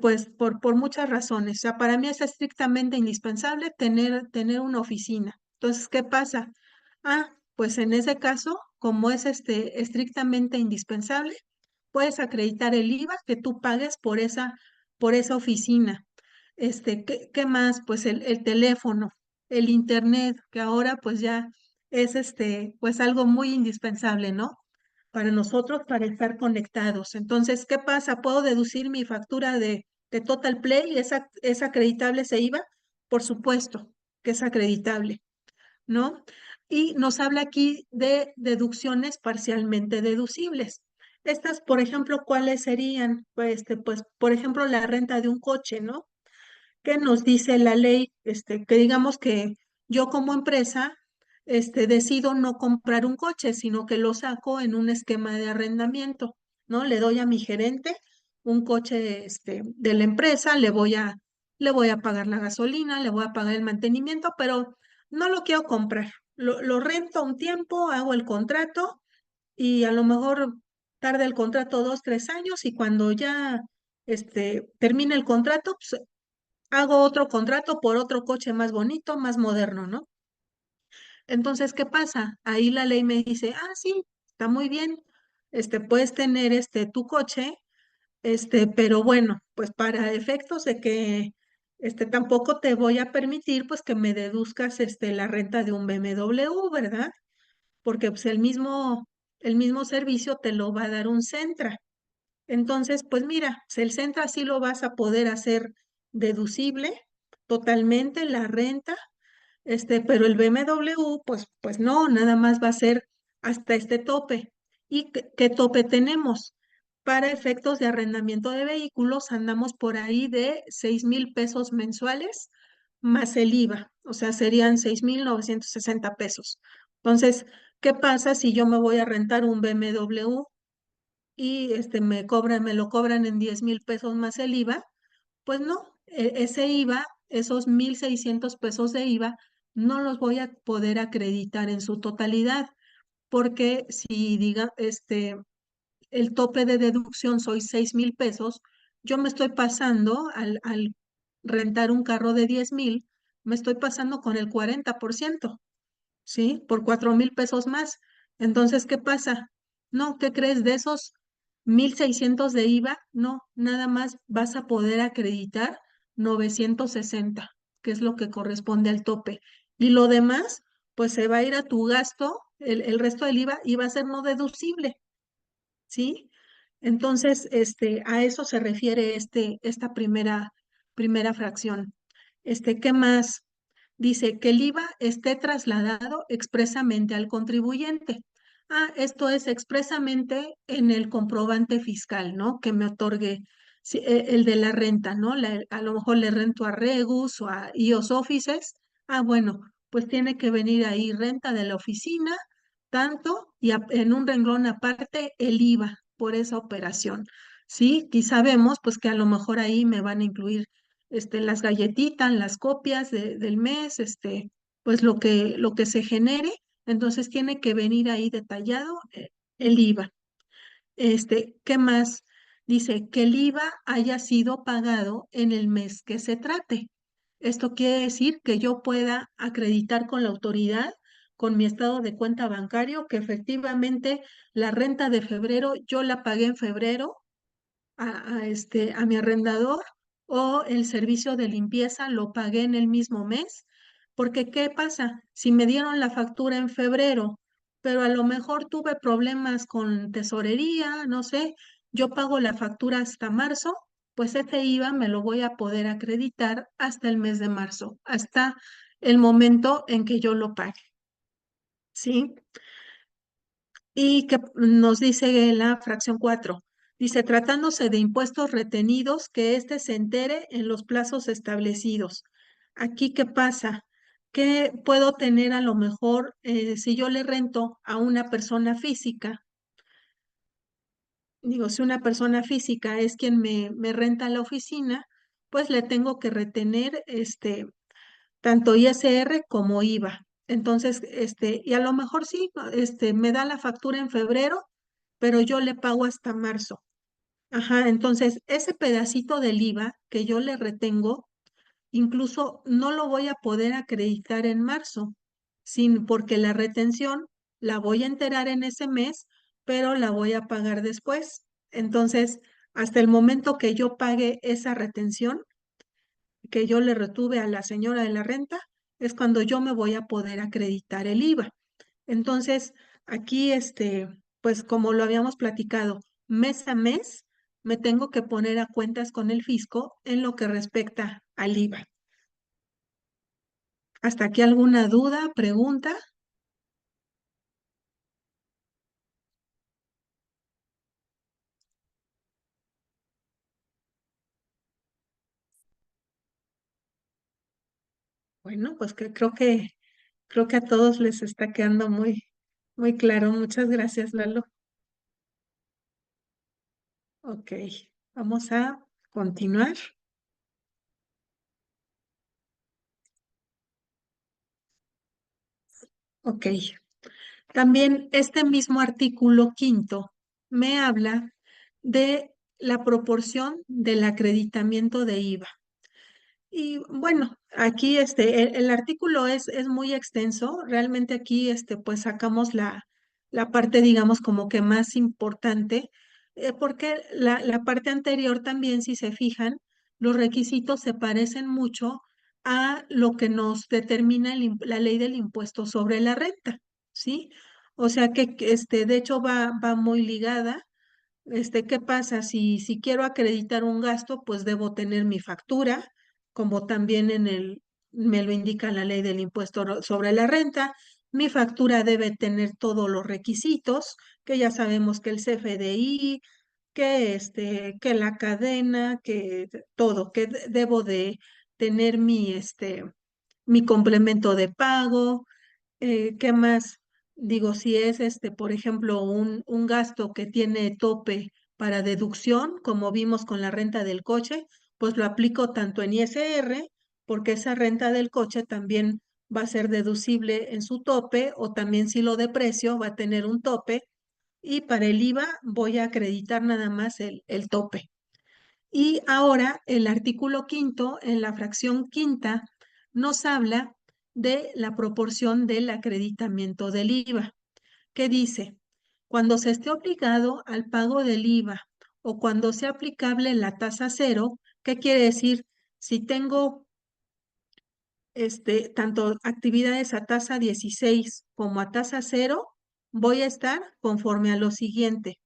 pues por muchas razones. O sea, para mí es estrictamente indispensable tener una oficina. Entonces, ¿qué pasa? Pues en ese caso, como es estrictamente indispensable, puedes acreditar el IVA que tú pagues por esa oficina. ¿Qué más? Pues el teléfono, el internet, que ahora pues ya es pues algo muy indispensable, ¿no? Para nosotros, para estar conectados. Entonces, ¿qué pasa? ¿Puedo deducir mi factura de Total Play? ¿Es acreditable ese IVA? Por supuesto que es acreditable, ¿no? Y nos habla aquí de deducciones parcialmente deducibles. Estas, por ejemplo, ¿cuáles serían? Pues, por ejemplo, la renta de un coche, ¿no? ¿Qué nos dice la ley? Que digamos que yo como empresa, decido no comprar un coche, sino que lo saco en un esquema de arrendamiento, ¿no? Le doy a mi gerente un coche, de la empresa, le voy a pagar la gasolina, le voy a pagar el mantenimiento, pero no lo quiero comprar. Lo rento un tiempo, hago el contrato y a lo mejor tarda el contrato 2, 3 años y cuando ya termine el contrato, pues hago otro contrato por otro coche más bonito, más moderno, ¿no? Entonces, ¿qué pasa? Ahí la ley me dice, sí, está muy bien, puedes tener tu coche, pero bueno, pues para efectos de que Tampoco te voy a permitir pues que me deduzcas la renta de un BMW, ¿verdad? Porque pues el mismo servicio te lo va a dar un Centra. Entonces, pues mira, pues, el Centra sí lo vas a poder hacer deducible totalmente la renta, pero el BMW, pues no, nada más va a ser hasta este tope. ¿Y qué tope tenemos? Para efectos de arrendamiento de vehículos, andamos por ahí de 6,000 pesos mensuales más el IVA, o sea, serían 6,960 pesos. Entonces, ¿qué pasa si yo me voy a rentar un BMW y me lo cobran en 10,000 pesos más el IVA? Pues no, ese IVA, esos 1,600 pesos de IVA, no los voy a poder acreditar en su totalidad, porque si el tope de deducción soy 6,000 pesos, yo me estoy pasando al rentar un carro de 10,000, me estoy pasando con el 40%. ¿Sí? Por 4,000 pesos más. Entonces, ¿qué pasa? No, ¿qué crees de esos 1,600 de IVA? No, nada más vas a poder acreditar 960, que es lo que corresponde al tope. Y lo demás, pues se va a ir a tu gasto, el resto del IVA, y va a ser no deducible, ¿sí? Entonces, a eso se refiere esta primera fracción. ¿Qué más? Dice que el IVA esté trasladado expresamente al contribuyente. Esto es expresamente en el comprobante fiscal, ¿no? Que me otorgue el de la renta, ¿no? A lo mejor le rento a Regus o a IOS Offices. Bueno, pues tiene que venir ahí renta de la oficina, tanto, y en un renglón aparte el IVA por esa operación. Sí, y sabemos pues que a lo mejor ahí me van a incluir las galletitas, las copias del mes, pues lo que se genere, entonces tiene que venir ahí detallado el IVA. ¿Qué más? Dice que el IVA haya sido pagado en el mes que se trate. Esto quiere decir que yo pueda acreditar con la autoridad, con mi estado de cuenta bancario, que efectivamente la renta de febrero yo la pagué en febrero a mi arrendador, o el servicio de limpieza lo pagué en el mismo mes, porque ¿qué pasa? Si me dieron la factura en febrero, pero a lo mejor tuve problemas con tesorería, no sé, yo pago la factura hasta marzo, pues ese IVA me lo voy a poder acreditar hasta el mes de marzo, hasta el momento en que yo lo pague, ¿sí? Y que nos dice la fracción 4, dice, tratándose de impuestos retenidos, que éste se entere en los plazos establecidos. Aquí, ¿qué pasa? Que puedo tener a lo mejor, si yo le rento a una persona física, digo, si una persona física es quien me renta la oficina, pues le tengo que retener tanto ISR como IVA. Entonces, y a lo mejor sí, ¿no? Me da la factura en febrero, pero yo le pago hasta marzo. Ajá, entonces ese pedacito del IVA que yo le retengo, incluso no lo voy a poder acreditar en marzo, porque la retención la voy a enterar en ese mes, pero la voy a pagar después. Entonces, hasta el momento que yo pague esa retención, que yo le retuve a la señora de la renta, es cuando yo me voy a poder acreditar el IVA. Entonces, aquí, pues como lo habíamos platicado, mes a mes me tengo que poner a cuentas con el fisco en lo que respecta al IVA. ¿Hasta aquí alguna duda, pregunta? Bueno, pues que creo que a todos les está quedando muy claro. Muchas gracias, Lalo. Ok, vamos a continuar. Ok. También este mismo artículo quinto me habla de la proporción del acreditamiento de IVA. Y bueno, aquí el artículo es muy extenso. Realmente aquí pues sacamos la parte, digamos, como que más importante, porque la parte anterior también, si se fijan, los requisitos se parecen mucho a lo que nos determina la ley del impuesto sobre la renta, ¿sí? O sea que de hecho va muy ligada. ¿Qué pasa? Si quiero acreditar un gasto, pues debo tener mi factura, como también me lo indica la ley del impuesto sobre la renta. Mi factura debe tener todos los requisitos, que ya sabemos que el CFDI, que la cadena, que todo, que debo de tener mi complemento de pago. ¿Qué más? Digo, si es por ejemplo, un gasto que tiene tope para deducción, como vimos con la renta del coche, pues lo aplico tanto en ISR, porque esa renta del coche también va a ser deducible en su tope, o también si lo deprecio va a tener un tope, y para el IVA voy a acreditar nada más el tope. Y ahora el artículo quinto, en la fracción quinta, nos habla de la proporción del acreditamiento del IVA, que dice, cuando se esté obligado al pago del IVA o cuando sea aplicable la tasa cero, ¿qué quiere decir? Si tengo tanto actividades a tasa 16 como a tasa cero, voy a estar conforme a lo siguiente.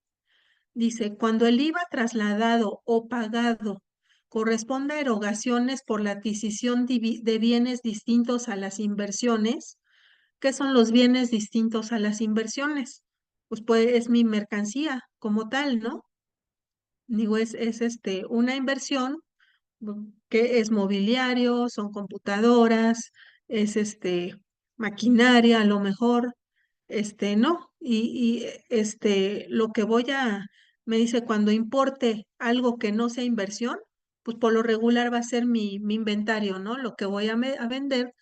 Dice, cuando el IVA trasladado o pagado corresponde a erogaciones por la adquisición de bienes distintos a las inversiones, ¿qué son los bienes distintos a las inversiones? Pues es mi mercancía como tal, ¿no? Digo, es una inversión que es mobiliario, son computadoras, es maquinaria a lo mejor, no, lo que me dice, cuando importe algo que no sea inversión, pues por lo regular va a ser mi inventario, ¿no? Lo que voy a vender,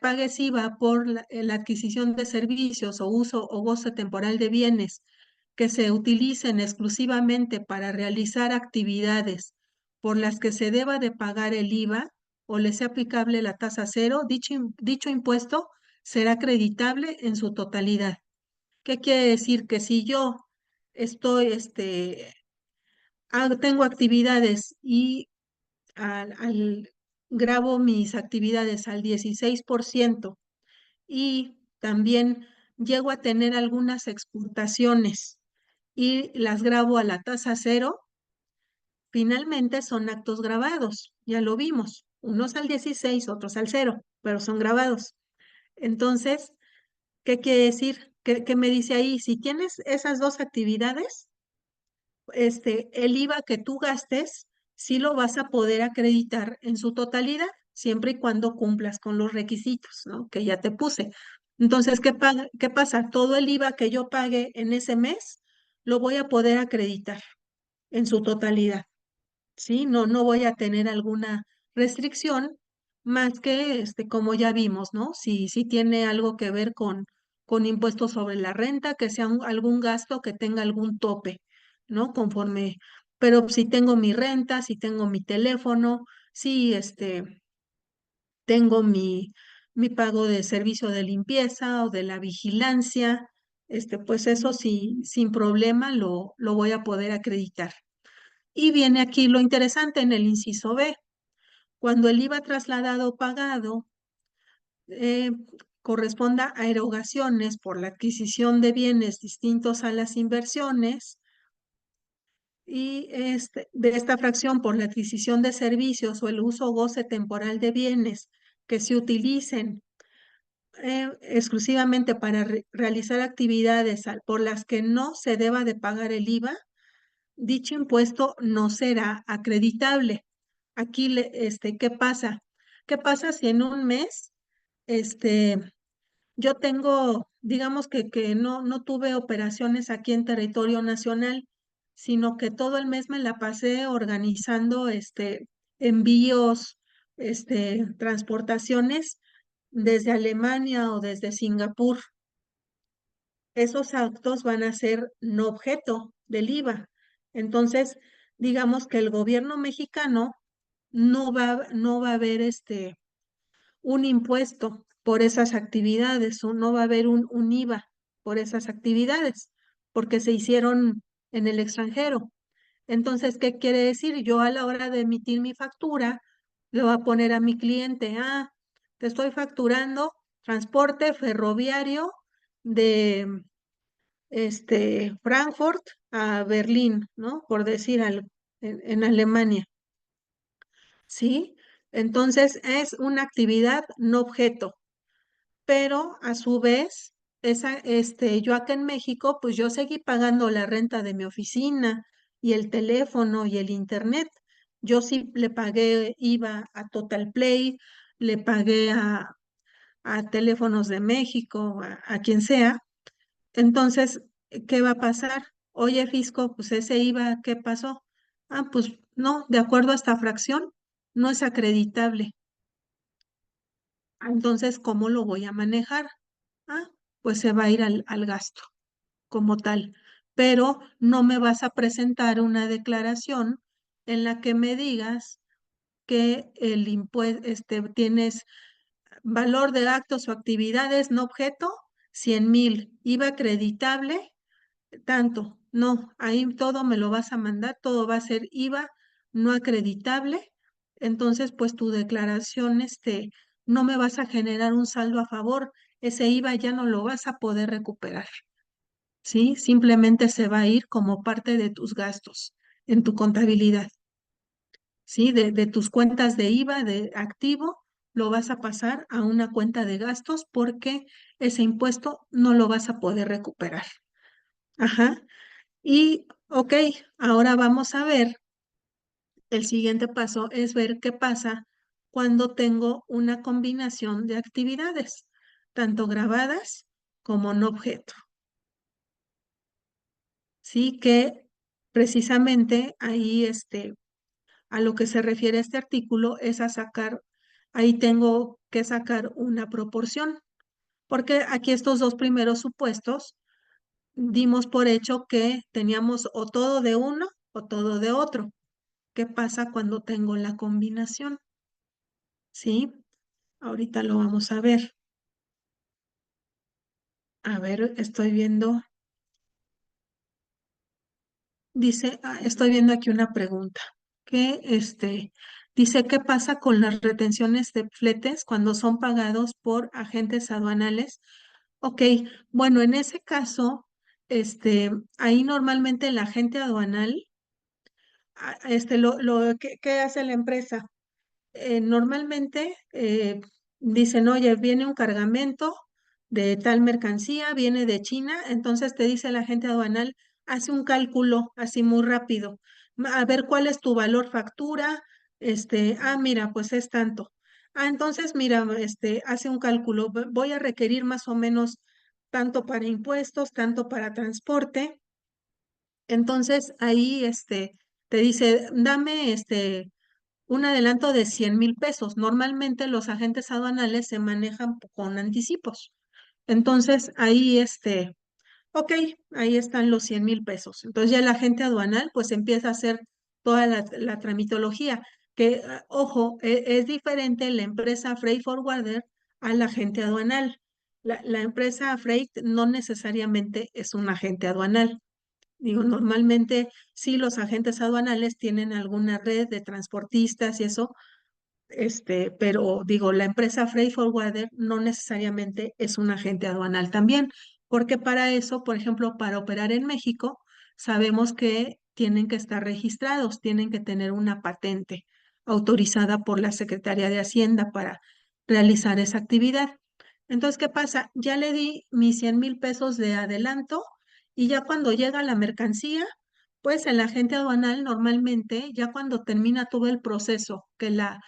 pague SIVA por la adquisición de servicios o uso o goce temporal de bienes que se utilicen exclusivamente para realizar actividades por las que se deba de pagar el IVA o le sea aplicable la tasa cero, dicho impuesto será acreditable en su totalidad. ¿Qué quiere decir? Que si yo estoy, tengo actividades y grabo mis actividades al 16% y también llego a tener algunas exportaciones y las grabo a la tasa cero, finalmente son actos grabados, ya lo vimos, unos al 16, otros al cero, pero son grabados. Entonces, ¿qué quiere decir? ¿Qué me dice ahí? Si tienes esas dos actividades, el IVA que tú gastes, sí lo vas a poder acreditar en su totalidad, siempre y cuando cumplas con los requisitos, ¿no? Que ya te puse. Entonces, ¿qué pasa? Todo el IVA que yo pague en ese mes, lo voy a poder acreditar en su totalidad, ¿sí? No voy a tener alguna restricción más que, como ya vimos, ¿no? Si tiene algo que ver con impuestos sobre la renta, que sea algún gasto que tenga algún tope, ¿no? Pero si tengo mi renta, si tengo mi teléfono, si tengo mi pago de servicio de limpieza o de la vigilancia, pues eso sí, sin problema lo voy a poder acreditar. Y viene aquí lo interesante en el inciso B. Cuando el IVA trasladado o pagado eh, corresponda a erogaciones por la adquisición de bienes distintos a las inversiones y de esta fracción por la adquisición de servicios o el uso o goce temporal de bienes que se utilicen exclusivamente para realizar actividades por las que no se deba de pagar el IVA, dicho impuesto no será acreditable. Aquí, ¿qué pasa? ¿Qué pasa si en un mes, este, yo tengo, digamos que no tuve operaciones aquí en territorio nacional, sino que todo el mes me la pasé organizando, envíos, transportaciones desde Alemania o desde Singapur? Esos actos van a ser no objeto del IVA. Entonces, digamos que el gobierno mexicano no va a haber un impuesto por esas actividades, o no va a haber un IVA por esas actividades, porque se hicieron en el extranjero. Entonces, ¿qué quiere decir? Yo a la hora de emitir mi factura, le voy a poner a mi cliente, te estoy facturando transporte ferroviario de Frankfurt a Berlín, ¿no? Por decir algo, en Alemania, ¿sí? Entonces es una actividad no objeto, pero a su vez, yo acá en México, pues yo seguí pagando la renta de mi oficina y el teléfono y el internet. Yo sí le pagué IVA a Total Play, le pagué a Teléfonos de México, a quien sea. Entonces, ¿qué va a pasar? Oye, Fisco, pues ese IVA, ¿qué pasó? Pues no, de acuerdo a esta fracción, no es acreditable. Entonces, ¿cómo lo voy a manejar? Ah, pues se va a ir al gasto como tal, pero no me vas a presentar una declaración en la que me digas que el impuesto, tienes valor de actos o actividades no objeto, 100,000, IVA acreditable, tanto. No, ahí todo me lo vas a mandar, todo va a ser IVA no acreditable. Entonces, pues tu declaración, no me vas a generar un saldo a favor. Ese IVA ya no lo vas a poder recuperar, ¿sí? Simplemente se va a ir como parte de tus gastos en tu contabilidad, ¿sí? De tus cuentas de IVA de activo, lo vas a pasar a una cuenta de gastos porque ese impuesto no lo vas a poder recuperar. Ajá. Y, ok, ahora vamos a ver, el siguiente paso es ver qué pasa cuando tengo una combinación de actividades, tanto grabadas como no objeto. Sí que precisamente ahí, a lo que se refiere este artículo es a sacar, ahí tengo que sacar una proporción, porque aquí estos dos primeros supuestos dimos por hecho que teníamos o todo de uno o todo de otro. ¿Qué pasa cuando tengo la combinación? ¿Sí? Ahorita lo vamos a ver. A ver, estoy viendo, dice, estoy viendo aquí una pregunta que dice, ¿qué pasa con las retenciones de fletes cuando son pagados por agentes aduanales? Ok, bueno, en ese caso, ahí normalmente el agente aduanal, ¿qué hace la empresa? Normalmente dicen, oye, viene un cargamento de tal mercancía, viene de China, entonces te dice la agente aduanal, hace un cálculo así muy rápido, a ver cuál es tu valor factura, mira, pues es tanto. Entonces, mira, hace un cálculo, voy a requerir más o menos tanto para impuestos, tanto para transporte. Entonces, ahí, te dice, dame, un adelanto de 100,000 pesos. Normalmente los agentes aduanales se manejan con anticipos. Entonces, ahí, ok, ahí están los 100,000 pesos. Entonces ya el agente aduanal pues empieza a hacer toda la tramitología, que, ojo, es diferente la empresa Freight Forwarder al agente aduanal. La empresa Freight no necesariamente es un agente aduanal. Digo, normalmente sí los agentes aduanales tienen alguna red de transportistas y eso, pero digo, la empresa Freight Forwarder no necesariamente es un agente aduanal también, porque para eso, por ejemplo, para operar en México, sabemos que tienen que estar registrados, tienen que tener una patente autorizada por la Secretaría de Hacienda para realizar esa actividad. Entonces, ¿qué pasa? Ya le di mis 100,000 pesos de adelanto y ya cuando llega la mercancía, pues el agente aduanal normalmente, ya cuando termina todo el proceso, que la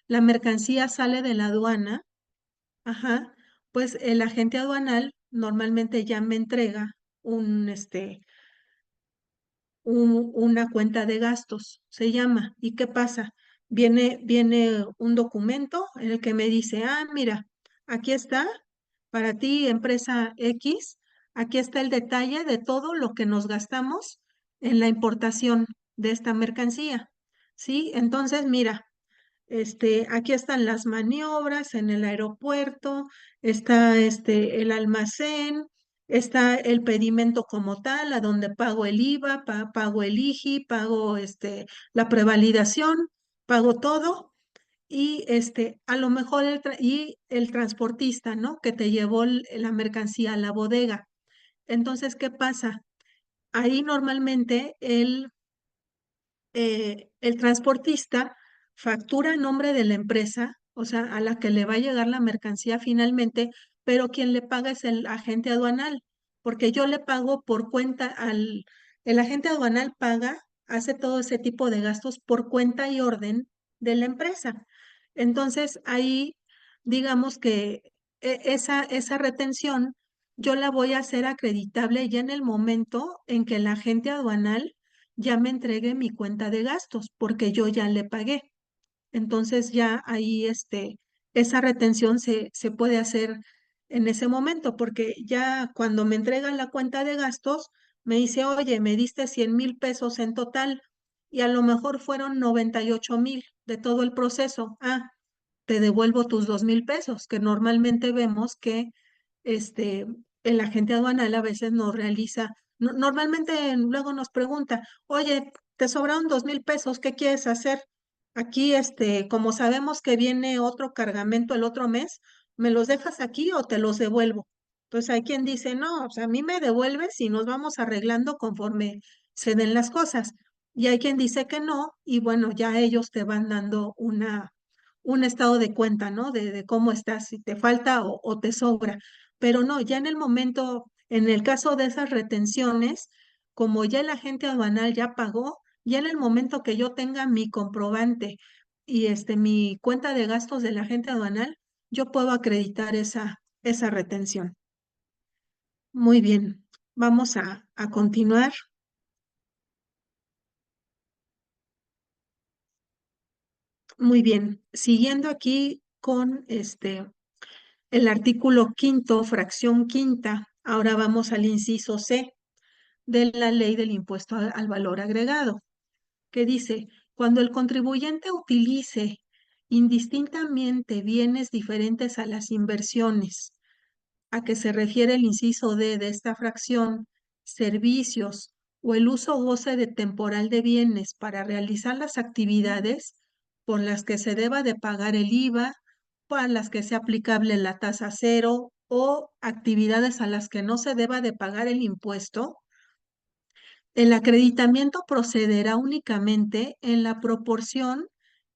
mercancía sale de la aduana, ajá, pues el agente aduanal normalmente ya me entrega un, una cuenta de gastos, se llama. ¿Y qué pasa? Viene un documento en el que me dice, mira, aquí está, para ti, empresa X, aquí está el detalle de todo lo que nos gastamos en la importación de esta mercancía. ¿Sí? Entonces, mira, aquí están las maniobras en el aeropuerto, está el almacén, Está el pedimento como tal, a donde pago el IVA, pago el IGI, pago la prevalidación, pago todo. Y a lo mejor y el transportista, ¿no? Que te llevó la mercancía a la bodega. Entonces, ¿qué pasa? Ahí normalmente el transportista factura a nombre de la empresa, o sea, a la que le va a llegar la mercancía finalmente, pero quien le paga es el agente aduanal, porque yo le pago por cuenta el agente aduanal paga, hace todo ese tipo de gastos por cuenta y orden de la empresa. Entonces, ahí, digamos que esa retención yo la voy a hacer acreditable ya en el momento en que el agente aduanal ya me entregue mi cuenta de gastos porque yo ya le pagué. Entonces ya ahí esa retención se puede hacer en ese momento porque ya cuando me entregan la cuenta de gastos, me dice, oye, me diste 100,000 pesos en total y a lo mejor fueron 98,000 de todo el proceso. Ah, te devuelvo tus 2,000 pesos, que normalmente vemos que este, el agente aduanal a veces no realiza, normalmente luego nos pregunta, oye, te sobraron 2,000 pesos, ¿qué quieres hacer? Aquí, como sabemos que viene otro cargamento el otro mes, ¿me los dejas aquí o te los devuelvo? Entonces hay quien dice, no, o sea, a mí me devuelves y nos vamos arreglando conforme se den las cosas. Y hay quien dice que no, y bueno, ya ellos te van dando un estado de cuenta, ¿no? De cómo estás, si te falta o te sobra. Pero no, ya en el momento, en el caso de esas retenciones, como ya el agente aduanal ya pagó, ya en el momento que yo tenga mi comprobante y mi cuenta de gastos del agente aduanal, yo puedo acreditar esa retención. Muy bien, vamos a continuar. Muy bien, siguiendo aquí con el artículo quinto, fracción quinta, ahora vamos al inciso C de la ley del impuesto al valor agregado, que dice, cuando el contribuyente utilice indistintamente bienes diferentes a las inversiones, a que se refiere el inciso D de esta fracción, servicios o el uso o goce de temporal de bienes para realizar las actividades por las que se deba de pagar el IVA, para las que sea aplicable la tasa cero o actividades a las que no se deba de pagar el impuesto, el acreditamiento procederá únicamente en la proporción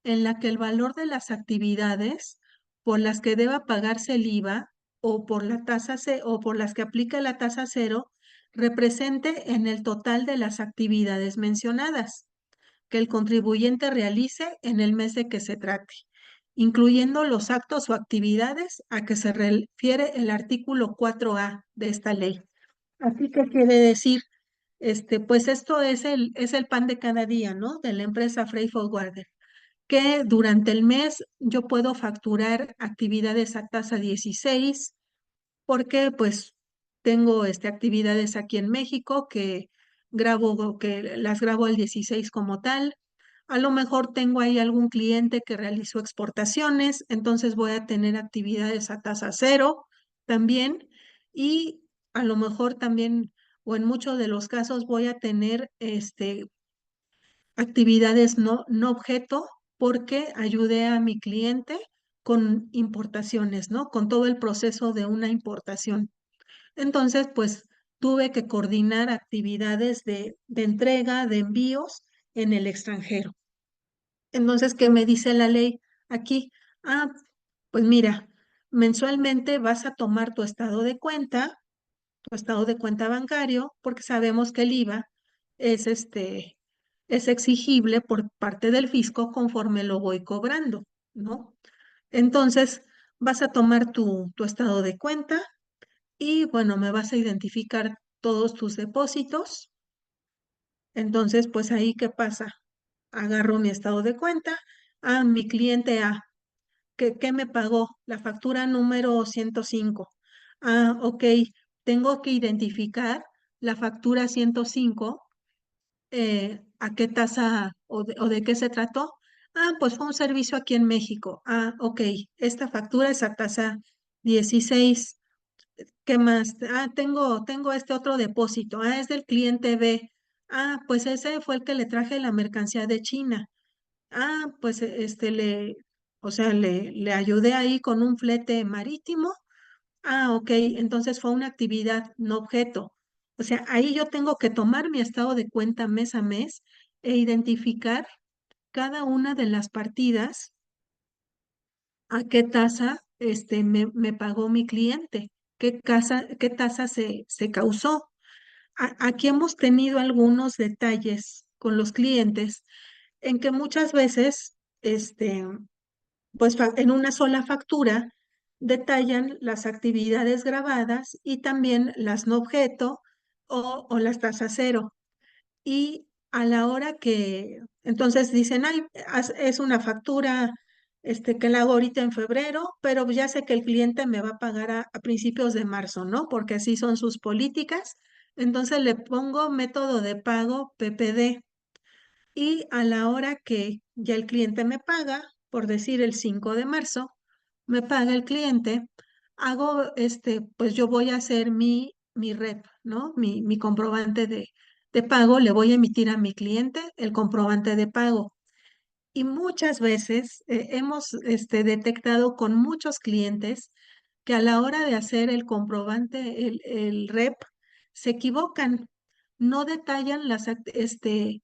en la que el valor de las actividades por las que deba pagarse el IVA o por la o por las que aplica la tasa cero represente en el total de las actividades mencionadas que el contribuyente realice en el mes de que se trate, incluyendo los actos o actividades a que se refiere el artículo 4A de esta ley. Así que quiere decir, pues esto es el pan de cada día, ¿no? De la empresa Freight Forwarder, que durante el mes yo puedo facturar actividades a tasa 16, porque pues tengo actividades aquí en México que las grabo el 16 como tal. A lo mejor tengo ahí algún cliente que realizó exportaciones, entonces voy a tener actividades a tasa cero también y a lo mejor también o en muchos de los casos voy a tener actividades no objeto porque ayudé a mi cliente con importaciones, ¿no? Con todo el proceso de una importación. Entonces, pues tuve que coordinar actividades de entrega, de envíos en el extranjero. Entonces, ¿qué me dice la ley aquí? Ah, pues mira, mensualmente vas a tomar tu estado de cuenta bancario, porque sabemos que el IVA es es exigible por parte del fisco conforme lo voy cobrando, ¿no? Entonces, vas a tomar tu estado de cuenta y bueno, me vas a identificar todos tus depósitos. Entonces, pues ahí, ¿qué pasa? Agarro mi estado de cuenta. A mi cliente A, ¿qué me pagó? La factura número 105. Ah, ok, tengo que identificar la factura 105, ¿a qué tasa o de qué se trató? Ah, pues fue un servicio aquí en México. Ah, ok, esta factura es a tasa 16. ¿Qué más? Tengo este otro depósito. Ah, es del cliente B. Ah, pues ese fue el que le traje la mercancía de China. Ah, pues o sea, le ayudé ahí con un flete marítimo. Ah, ok, entonces fue una actividad, no objeto. O sea, ahí yo tengo que tomar mi estado de cuenta mes a mes e identificar cada una de las partidas a qué tasa me pagó mi cliente, qué tasa se causó. Aquí hemos tenido algunos detalles con los clientes en que muchas veces, pues en una sola factura detallan las actividades grabadas y también las no objeto o las tasas cero. Y a la hora que, entonces dicen, ay, es una factura que la hago ahorita en febrero, pero ya sé que el cliente me va a pagar a principios de marzo, ¿no? Porque así son sus políticas. Entonces le pongo método de pago PPD y a la hora que ya el cliente me paga, por decir el 5 de marzo, me paga el cliente, hago pues yo voy a hacer mi rep, ¿no? Mi comprobante de pago, le voy a emitir a mi cliente el comprobante de pago. Y muchas veces hemos detectado con muchos clientes que a la hora de hacer el comprobante, el rep, se equivocan, no detallan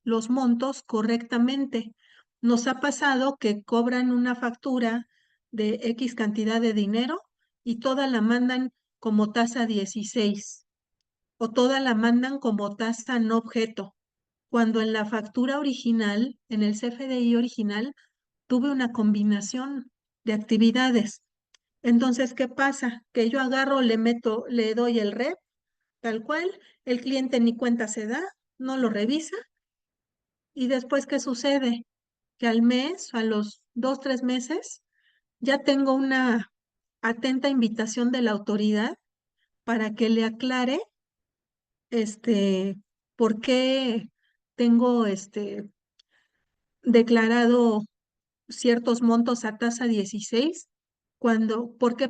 los montos correctamente. Nos ha pasado que cobran una factura de X cantidad de dinero y toda la mandan como tasa 16 o toda la mandan como tasa no objeto, cuando en la factura original, en el CFDI original, tuve una combinación de actividades. Entonces, ¿qué pasa? Que yo agarro, le meto, le doy el rep, tal cual, el cliente ni cuenta se da, no lo revisa, y después, ¿qué sucede? Que al mes, a los 2, 3 meses, ya tengo una atenta invitación de la autoridad para que le aclare, este, por qué tengo, declarado ciertos montos a tasa 16 ¿por qué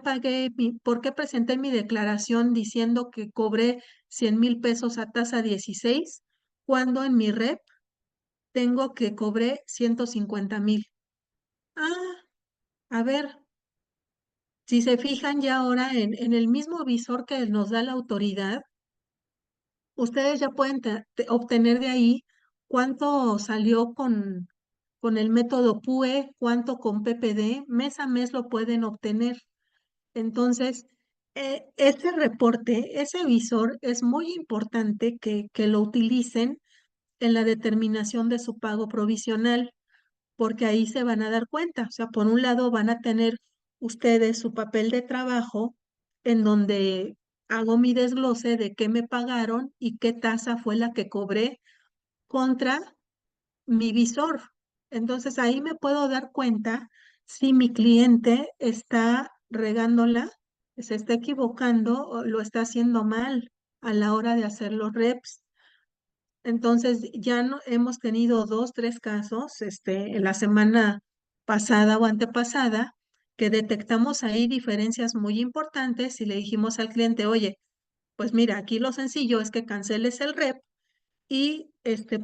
por qué presenté mi declaración diciendo que cobré 100,000 pesos a tasa 16 cuando en mi rep tengo que cobré 150,000? Ah, a ver, si se fijan ya ahora en el mismo visor que nos da la autoridad, ustedes ya pueden obtener de ahí cuánto salió con el método PUE, cuánto con PPD, mes a mes lo pueden obtener. Entonces, ese reporte, ese visor es muy importante que lo utilicen en la determinación de su pago provisional, porque ahí se van a dar cuenta. O sea, por un lado van a tener ustedes su papel de trabajo en donde hago mi desglose de qué me pagaron y qué tasa fue la que cobré contra mi visor. Entonces ahí me puedo dar cuenta si mi cliente está regándola, se está equivocando o lo está haciendo mal a la hora de hacer los reps. Entonces ya no hemos tenido 2, 3 casos, en la semana pasada o antepasada, que detectamos ahí diferencias muy importantes y le dijimos al cliente, oye, pues mira, aquí lo sencillo es que canceles el rep y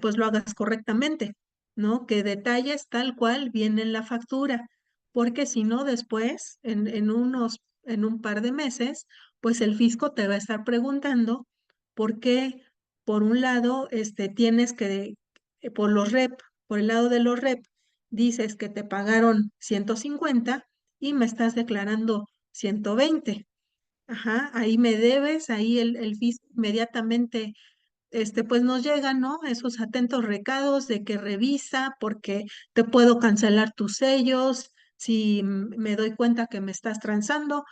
pues lo hagas correctamente, ¿no? Que detalles tal cual viene en la factura, porque si no después, en un par de meses, pues el fisco te va a estar preguntando por qué, por un lado, tienes que, por los rep, por el lado de los rep, dices que te pagaron 150 y me estás declarando 120. Ajá, ahí me debes, ahí el fisco inmediatamente pues nos llegan, ¿no? Esos atentos recados de que revisa porque te puedo cancelar tus sellos si me doy cuenta que me estás transando.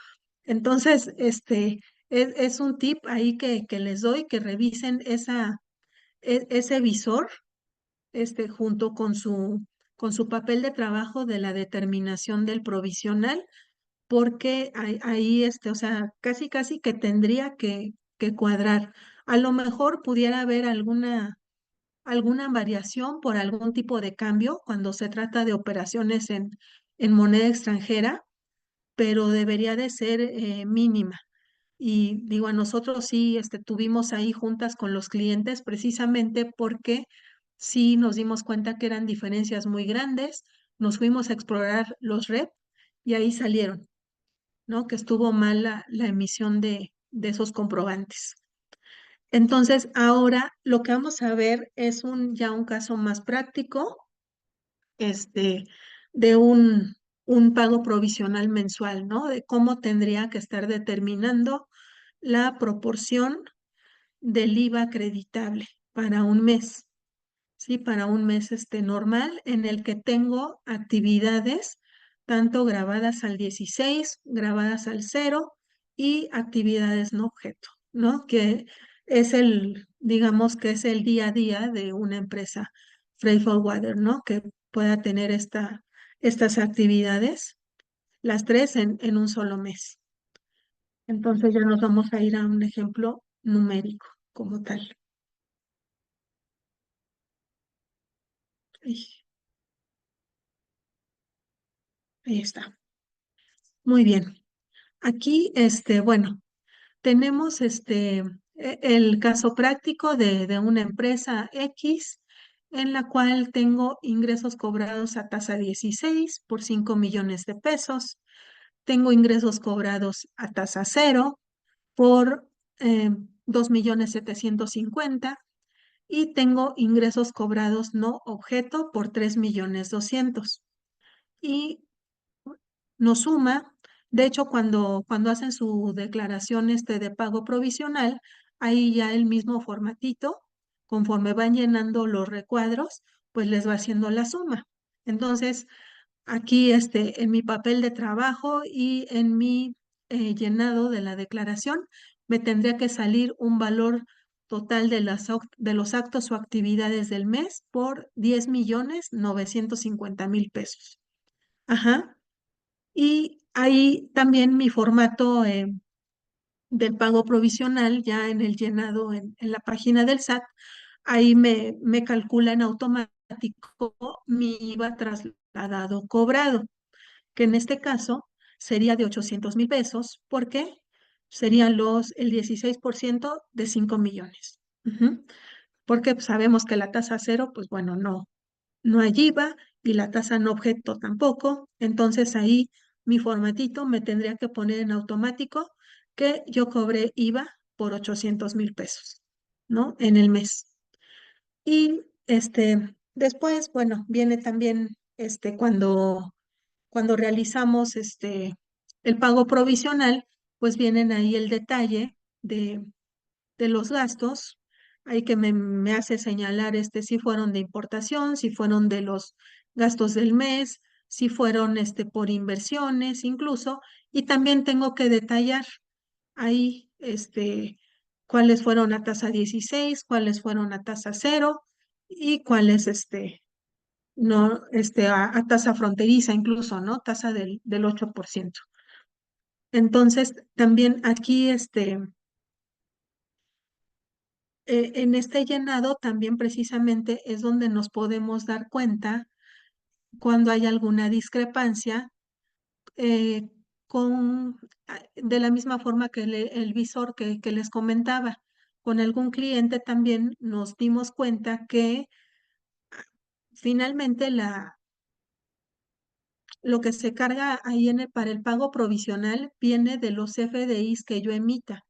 Entonces, es un tip ahí que les doy, que revisen ese visor, junto con su papel de trabajo de la determinación del provisional, porque ahí, o sea, casi, casi que tendría que cuadrar. A lo mejor pudiera haber alguna variación por algún tipo de cambio cuando se trata de operaciones en moneda extranjera, pero debería de ser mínima. Y digo, a nosotros sí tuvimos ahí juntas con los clientes precisamente porque sí nos dimos cuenta que eran diferencias muy grandes, nos fuimos a explorar los REP y ahí salieron, ¿no? Que estuvo mal la emisión de esos comprobantes. Entonces, ahora lo que vamos a ver es ya un caso más práctico, este, de un pago provisional mensual, ¿no? De cómo tendría que estar determinando la proporción del IVA acreditable para un mes, ¿sí? Para un mes normal en el que tengo actividades tanto grabadas al 16, grabadas al 0 y actividades no objeto, ¿no? Que es digamos que es el día a día de una empresa freight forwarder, ¿no? Que pueda tener estas actividades, las tres en un solo mes. Entonces ya nos vamos a ir a un ejemplo numérico como tal. Ahí, ahí está. Muy bien. Aquí, bueno, tenemos el caso práctico de una empresa X en la cual tengo ingresos cobrados a tasa 16 por 5 millones de pesos. Tengo ingresos cobrados a tasa 0 por 2.750.000 y tengo ingresos cobrados no objeto por 3.200.000. Y nos suma, de hecho, cuando hacen su declaración de pago provisional, ahí ya el mismo formatito, conforme van llenando los recuadros, pues les va haciendo la suma. Entonces, aquí en mi papel de trabajo y en mi llenado de la declaración, me tendría que salir un valor total de los actos o actividades del mes por 10.950.000 pesos. Ajá. Y ahí también mi formato del pago provisional, ya en el llenado en la página del SAT, ahí me calcula en automático mi IVA trasladado cobrado, que en este caso sería de 800.000 pesos, porque serían el 16% de 5 millones. Ujú. Porque pues, sabemos que la tasa cero, pues bueno, no hay IVA y la tasa no objeto tampoco. Entonces ahí mi formatito me tendría que poner en automático que yo cobré IVA por 800.000 pesos, ¿no? En el mes. Y después, bueno, viene también cuando realizamos el pago provisional, pues vienen ahí el detalle de los gastos. Hay que me hace señalar si fueron de importación, si fueron de los gastos del mes, si fueron por inversiones incluso, y también tengo que detallar ahí cuáles fueron a tasa 16, cuáles fueron a tasa 0 y cuáles no, a tasa fronteriza incluso, ¿no? Tasa del 8%. Entonces, también aquí en este llenado también precisamente es donde nos podemos dar cuenta cuando hay alguna discrepancia eh, de la misma forma que el visor que les comentaba. Con algún cliente también nos dimos cuenta que finalmente lo que se carga ahí para el pago provisional viene de los FDIs que yo emita.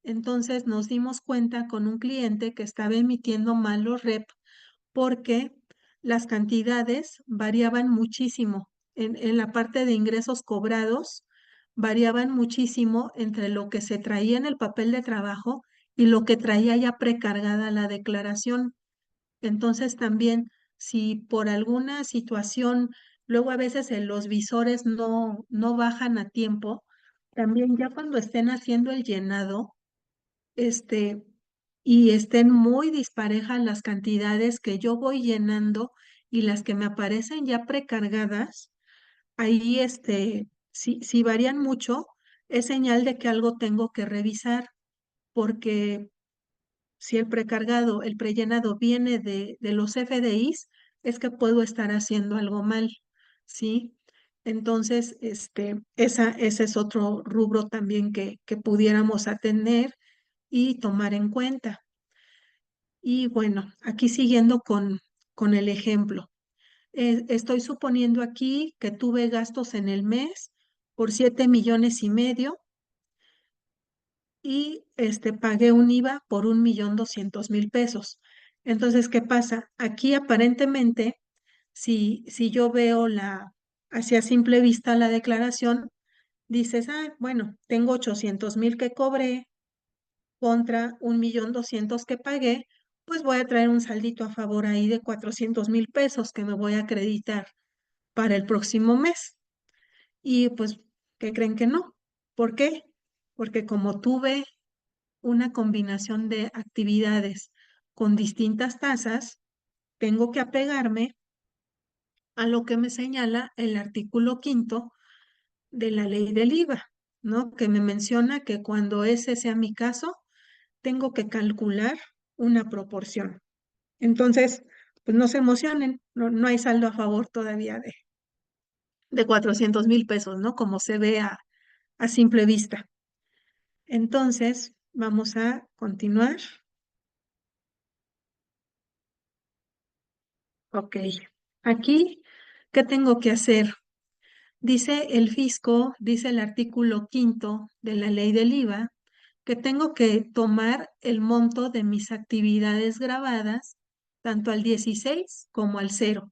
Entonces nos dimos cuenta con un cliente que estaba emitiendo mal los REP porque las cantidades variaban muchísimo. En la parte de ingresos cobrados, variaban muchísimo entre lo que se traía en el papel de trabajo y lo que traía ya precargada la declaración. Entonces también, si por alguna situación, luego a veces los visores no bajan a tiempo, también ya cuando estén haciendo el llenado, este, y estén muy disparejas las cantidades que yo voy llenando y las que me aparecen ya precargadas, ahí si varían mucho, es señal de que algo tengo que revisar, porque si el precargado, el prellenado viene de los FDIs, es que puedo estar haciendo algo mal, ¿sí? Entonces, ese es otro rubro también que pudiéramos atender y tomar en cuenta. Y bueno, aquí siguiendo con el ejemplo, estoy suponiendo aquí que tuve gastos en el mes por 7,5 millones y pagué un IVA por 1,200,000 pesos. Entonces, ¿qué pasa? Aquí aparentemente, si yo veo hacia simple vista la declaración, dices, ah, bueno, tengo 800,000 que cobré contra 1,200,000 que pagué, pues voy a traer un saldito a favor ahí de 400,000 pesos que me voy a acreditar para el próximo mes. Y pues, ¿qué creen que no? ¿Por qué? Porque como tuve una combinación de actividades con distintas tasas, tengo que apegarme a lo que me señala el artículo 5º de la ley del IVA, ¿no? Que me menciona que cuando ese sea mi caso, tengo que calcular una proporción. Entonces, pues no se emocionen, no hay saldo a favor todavía de 400,000 pesos, ¿no? Como se ve a simple vista. Entonces, vamos a continuar. Ok. Aquí, ¿qué tengo que hacer? Dice el fisco, dice el artículo 5º de la ley del IVA, que tengo que tomar el monto de mis actividades grabadas, tanto al 16 como al 0.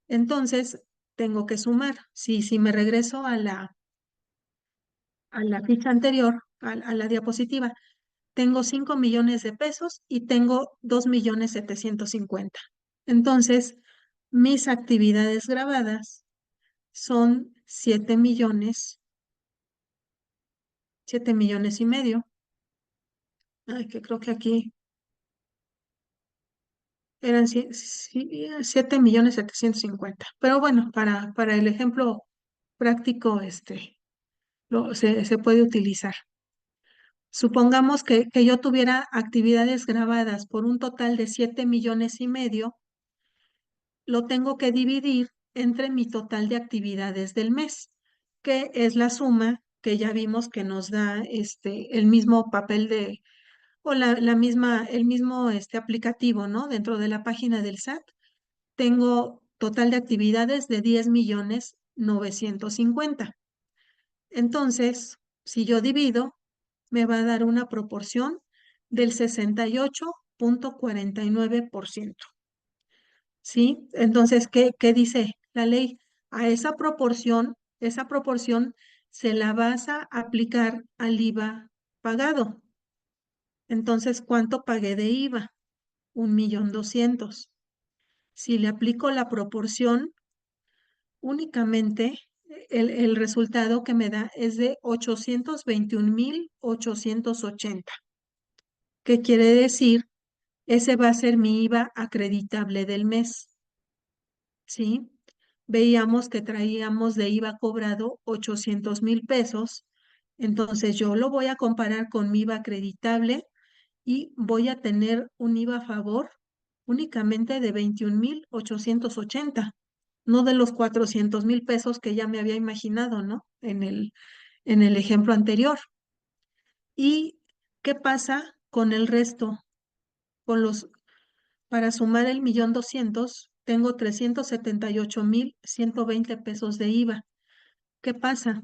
Entonces, tengo que sumar. Si me regreso a la ficha anterior, a la diapositiva, tengo 5,000,000 de pesos y tengo 2,750,000. Entonces, mis actividades grabadas son 7,000,000, 7,500,000. Ay, que creo que aquí eran 7,750,000. Pero bueno, para el ejemplo práctico, se puede utilizar. Supongamos que yo tuviera actividades grabadas por un total de 7,500,000, lo tengo que dividir entre mi total de actividades del mes, que es la suma que ya vimos que nos da el mismo papel o el mismo aplicativo, ¿no? Dentro de la página del SAT, tengo total de actividades de 10,950,000. Entonces, si yo divido, me va a dar una proporción del 68,49%. ¿Sí? Entonces, ¿qué dice la ley? A esa proporción se la vas a aplicar al IVA pagado. Entonces, ¿cuánto pagué de IVA? 1,200,000. Si le aplico la proporción, únicamente el resultado que me da es de 821,880. ¿Qué quiere decir? Ese va a ser mi IVA acreditable del mes, ¿sí? Veíamos que traíamos de IVA cobrado 800,000 pesos, entonces yo lo voy a comparar con mi IVA acreditable y voy a tener un IVA a favor únicamente de 21,880, no de los 400,000 pesos que ya me había imaginado, ¿no? En el ejemplo anterior. ¿Y qué pasa con el resto? Para sumar el 1,200,000, tengo 378,120 pesos de IVA. ¿Qué pasa?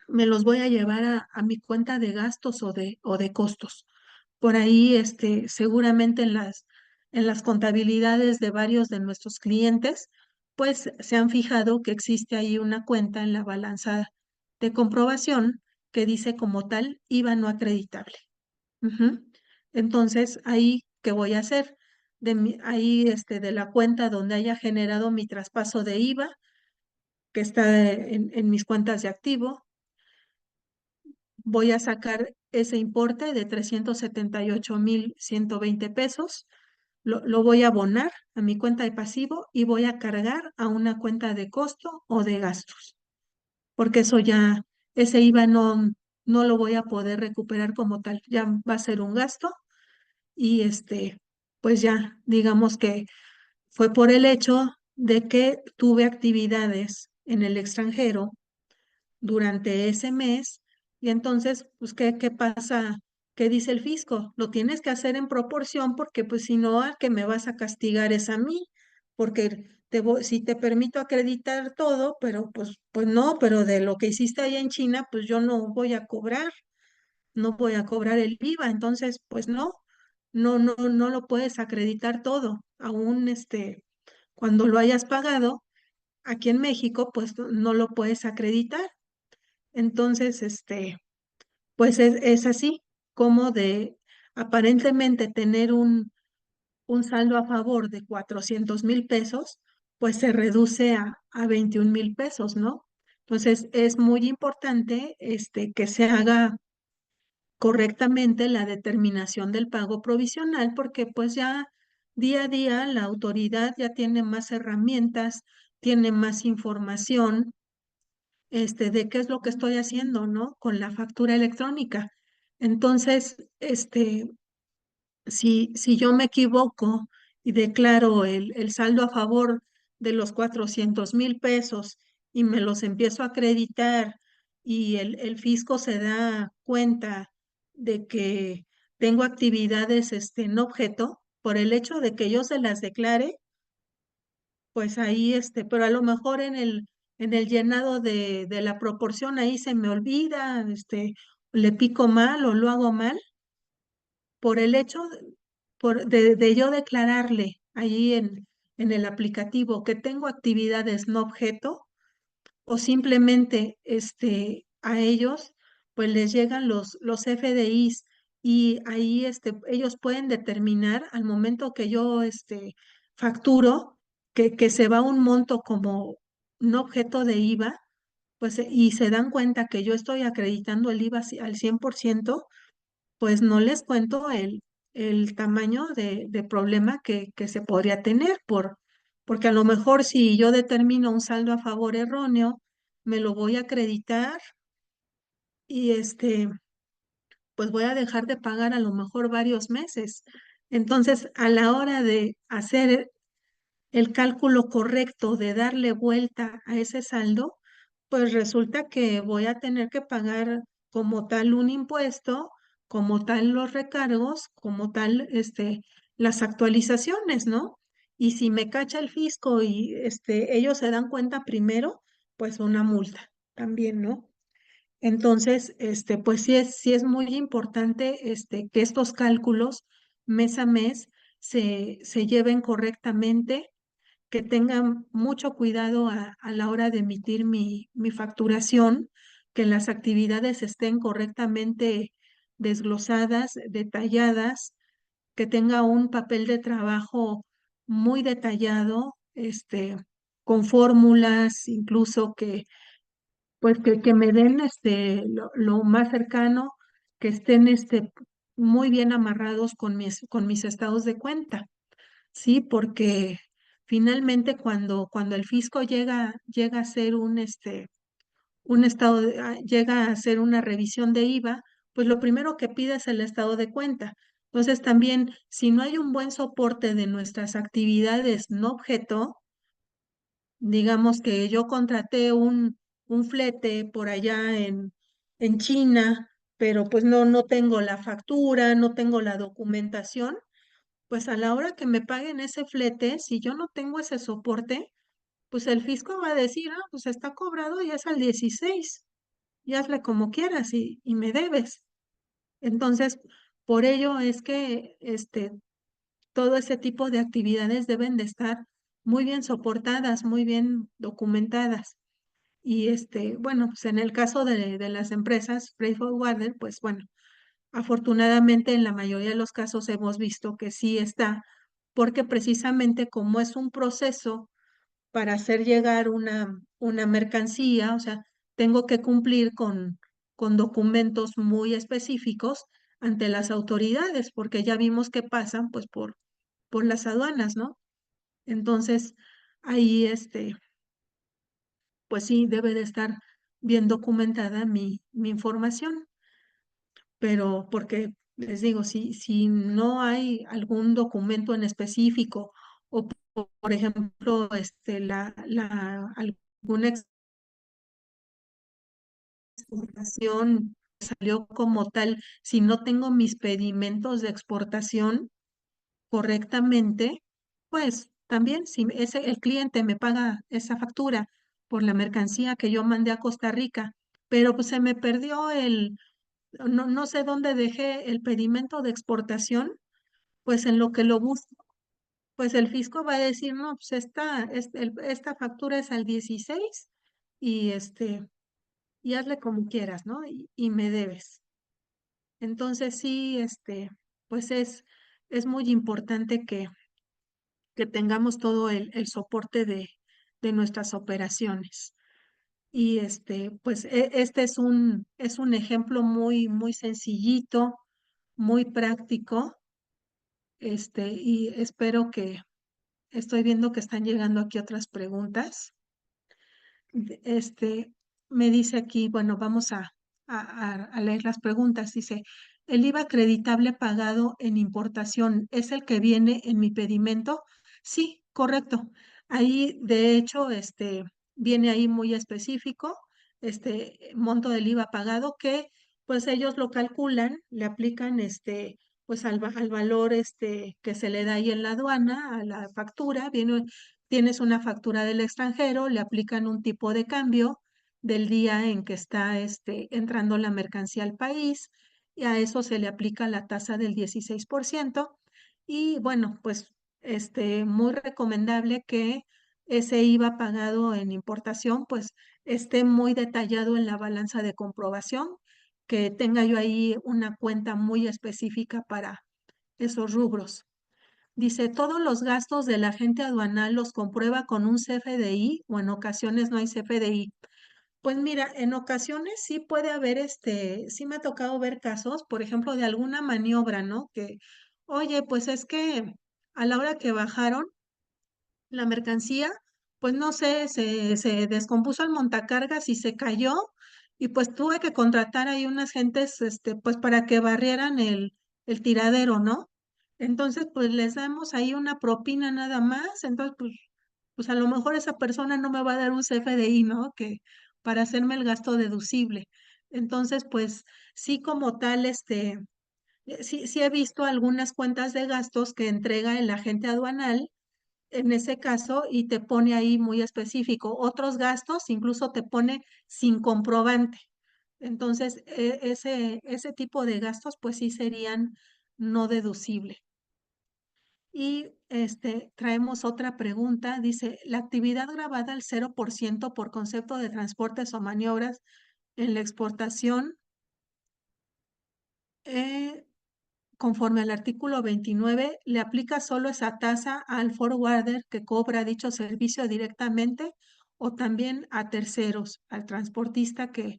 Me los voy a llevar a mi cuenta de gastos o de costos. Por ahí, seguramente en las contabilidades de varios de nuestros clientes, pues se han fijado que existe ahí una cuenta en la balanza de comprobación que dice como tal IVA no acreditable. Ujú. Entonces, ahí, ¿qué voy a hacer? Ahí, de la cuenta donde haya generado mi traspaso de IVA, que está en mis cuentas de activo, voy a sacar ese importe de 378,120 pesos, lo voy a abonar a mi cuenta de pasivo y voy a cargar a una cuenta de costo o de gastos, porque ese IVA no lo voy a poder recuperar como tal, ya va a ser un gasto y pues ya, digamos que fue por el hecho de que tuve actividades en el extranjero durante ese mes. Y entonces, pues, ¿qué pasa? ¿Qué dice el fisco? Lo tienes que hacer en proporción porque pues si no, al que me vas a castigar es a mí, porque si te permito acreditar todo, pero pues no, pero de lo que hiciste allá en China, pues yo no voy a cobrar, no voy a cobrar el IVA, entonces pues no lo puedes acreditar todo, aún cuando lo hayas pagado aquí en México, pues no lo puedes acreditar. Entonces, pues es así, como de aparentemente tener un saldo a favor de 400,000 pesos, pues se reduce a 21,000 pesos, ¿no? Entonces, es muy importante que se haga correctamente la determinación del pago provisional, porque pues ya día a día la autoridad ya tiene más herramientas, tiene más información de qué es lo que estoy haciendo, ¿no? Con la factura electrónica. Entonces, si yo me equivoco y declaro el saldo a favor de los 400,000 pesos y me los empiezo a acreditar y el fisco se da cuenta de que tengo actividades, en objeto, por el hecho de que yo se las declare, pues ahí, pero a lo mejor en el llenado de la proporción ahí se me olvida, le pico mal o lo hago mal, por el hecho de yo declararle ahí en el aplicativo que tengo actividades no objeto, o simplemente a ellos pues les llegan los FDIs y ahí ellos pueden determinar al momento que yo facturo que se va un monto como un objeto de IVA, pues y se dan cuenta que yo estoy acreditando el IVA al 100%, pues no les cuento el tamaño de problema que se podría tener porque a lo mejor si yo determino un saldo a favor erróneo, me lo voy a acreditar y pues voy a dejar de pagar a lo mejor varios meses. Entonces, a la hora de hacer el cálculo correcto de darle vuelta a ese saldo, pues resulta que voy a tener que pagar como tal un impuesto, como tal los recargos, como tal las actualizaciones, ¿no? Y si me cacha el fisco y ellos se dan cuenta primero, pues una multa también, ¿no? Entonces, pues sí es muy importante que estos cálculos mes a mes se lleven correctamente, que tengan mucho cuidado a la hora de emitir mi facturación, que las actividades estén correctamente desglosadas, detalladas, que tenga un papel de trabajo muy detallado, con fórmulas, incluso pues que me den lo más cercano, que estén muy bien amarrados con mis estados de cuenta. Sí, porque finalmente cuando el fisco llega a hacer llega a hacer una revisión de IVA, pues lo primero que pide es el estado de cuenta. Entonces también, si no hay un buen soporte de nuestras actividades no objeto, digamos que yo contraté un flete por allá en China, pero pues no tengo la factura, no tengo la documentación, pues a la hora que me paguen ese flete, si yo no tengo ese soporte, pues el fisco va a decir, ah, pues está cobrado y es al 16 y hazle como quieras y me debes. Entonces, por ello es que todo ese tipo de actividades deben de estar muy bien soportadas, muy bien documentadas. Y bueno, pues en el caso de las empresas freight forwarder, pues bueno, afortunadamente, en la mayoría de los casos hemos visto que sí está, porque precisamente como es un proceso para hacer llegar una mercancía, o sea, tengo que cumplir con documentos muy específicos ante las autoridades, porque ya vimos que pasan pues por las aduanas, ¿no? Entonces, ahí pues sí, debe de estar bien documentada mi información, pero porque les digo, si no hay algún documento en específico o por ejemplo, alguna exportación salió como tal, si no tengo mis pedimentos de exportación correctamente, pues también si el cliente me paga esa factura por la mercancía que yo mandé a Costa Rica, pero pues se me perdió no sé dónde dejé el pedimento de exportación, pues en lo que lo busco, pues el fisco va a decir, no, pues esta factura es al 16 y y hazle como quieras, ¿no? Y me debes. Entonces sí, pues es muy importante que tengamos todo el soporte de nuestras operaciones. Y pues este es un ejemplo muy sencillito, muy práctico, y espero estoy viendo que están llegando aquí otras preguntas. Este, me dice aquí, bueno, vamos a leer las preguntas. Dice, ¿el IVA acreditable pagado en importación es el que viene en mi pedimento? Sí, correcto. Ahí, de hecho, viene ahí muy específico, monto del IVA pagado que, pues ellos lo calculan, le aplican, pues al valor, que se le da ahí en la aduana, a la factura, tienes una factura del extranjero, le aplican un tipo de cambio del día en que está entrando la mercancía al país y a eso se le aplica la tasa del 16%. Y bueno, pues muy recomendable que ese IVA pagado en importación pues esté muy detallado en la balanza de comprobación, que tenga yo ahí una cuenta muy específica para esos rubros. Dice, todos los gastos del agente aduanal los comprueba con un CFDI o en ocasiones no hay CFDI. Pues mira, en ocasiones sí puede haber, sí me ha tocado ver casos, por ejemplo, de alguna maniobra, ¿no? Que, oye, pues es que a la hora que bajaron la mercancía, pues no sé, se descompuso el montacargas y se cayó y pues tuve que contratar ahí unas gentes, pues para que barrieran el tiradero, ¿no? Entonces, pues les damos ahí una propina nada más, entonces, pues a lo mejor esa persona no me va a dar un CFDI, ¿no? Que para hacerme el gasto deducible. Entonces, pues sí como tal, sí he visto algunas cuentas de gastos que entrega el agente aduanal en ese caso y te pone ahí muy específico. Otros gastos incluso te pone sin comprobante. Entonces, ese tipo de gastos pues sí serían no deducible. Y traemos otra pregunta. Dice, ¿la actividad grabada al 0% por concepto de transportes o maniobras en la exportación eh, conforme al artículo 29, le aplica solo esa tasa al forwarder que cobra dicho servicio directamente o también a terceros, al transportista que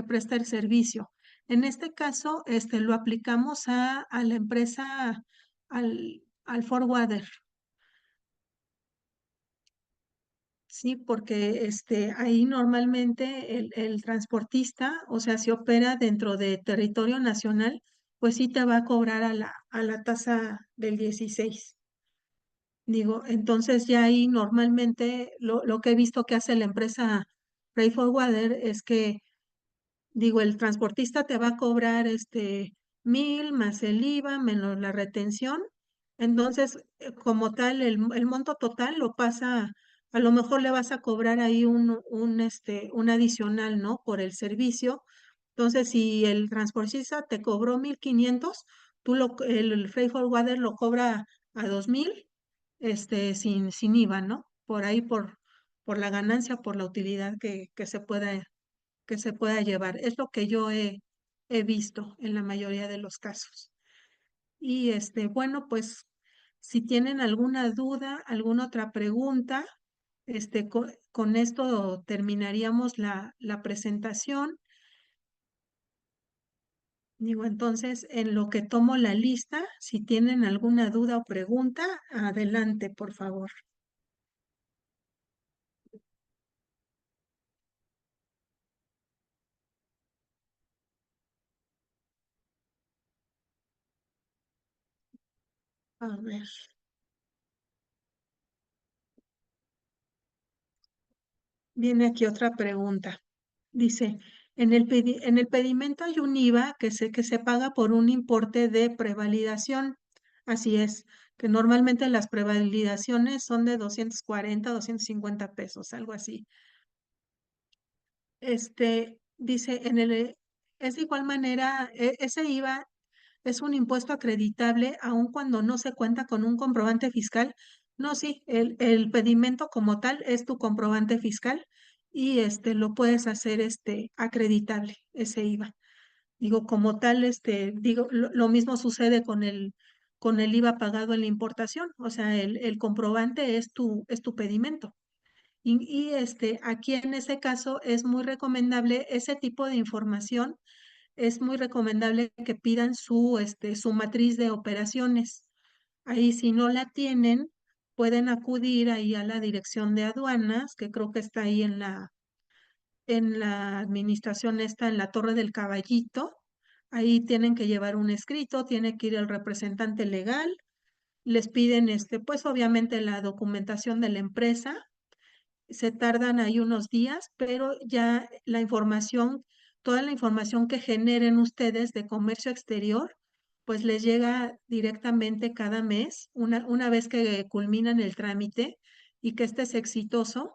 presta el servicio? En este caso, lo aplicamos a la empresa, al forwarder, ¿sí? Porque ahí normalmente el transportista, o sea, si opera dentro de territorio nacional, pues sí te va a cobrar a la tasa del 16. Digo, entonces ya ahí normalmente lo que he visto que hace la empresa Freight Forwarder es que, digo, el transportista te va a cobrar 1,000 más el IVA menos la retención. Entonces, como tal, el monto total lo pasa, a lo mejor le vas a cobrar ahí un adicional, ¿no? Por el servicio. Entonces, si el transportista te cobró 1,500, el freight forwarder lo cobra a 2,000, sin IVA, ¿no? Por ahí, por la ganancia, por la utilidad que se pueda llevar. Es lo que yo he visto en la mayoría de los casos. Y bueno, pues si tienen alguna duda, alguna otra pregunta, con esto terminaríamos la presentación. Digo, entonces, en lo que tomo la lista, si tienen alguna duda o pregunta, adelante, por favor. A ver, viene aquí otra pregunta. Dice, En el pedimento hay un IVA que se paga por un importe de prevalidación. Así es, que normalmente las prevalidaciones son de 240, 250 pesos, algo así. Dice, es de igual manera, ese IVA es un impuesto acreditable aun cuando no se cuenta con un comprobante fiscal. No, sí, el pedimento como tal es tu comprobante fiscal y lo puedes hacer acreditable, ese IVA. Digo, como tal, digo, lo mismo sucede con el IVA pagado en la importación. O sea, el comprobante es tu pedimento. Aquí en ese caso es muy recomendable ese tipo de información, es muy recomendable que pidan su matriz de operaciones. Ahí si no la tienen, pueden acudir ahí a la dirección de aduanas, que creo que está ahí en la administración esta, en la Torre del Caballito. Ahí tienen que llevar un escrito, tiene que ir el representante legal, les piden pues obviamente la documentación de la empresa, se tardan ahí unos días, pero ya la información, toda la información que generen ustedes de comercio exterior, pues les llega directamente cada mes, una vez que culminan el trámite y que este es exitoso,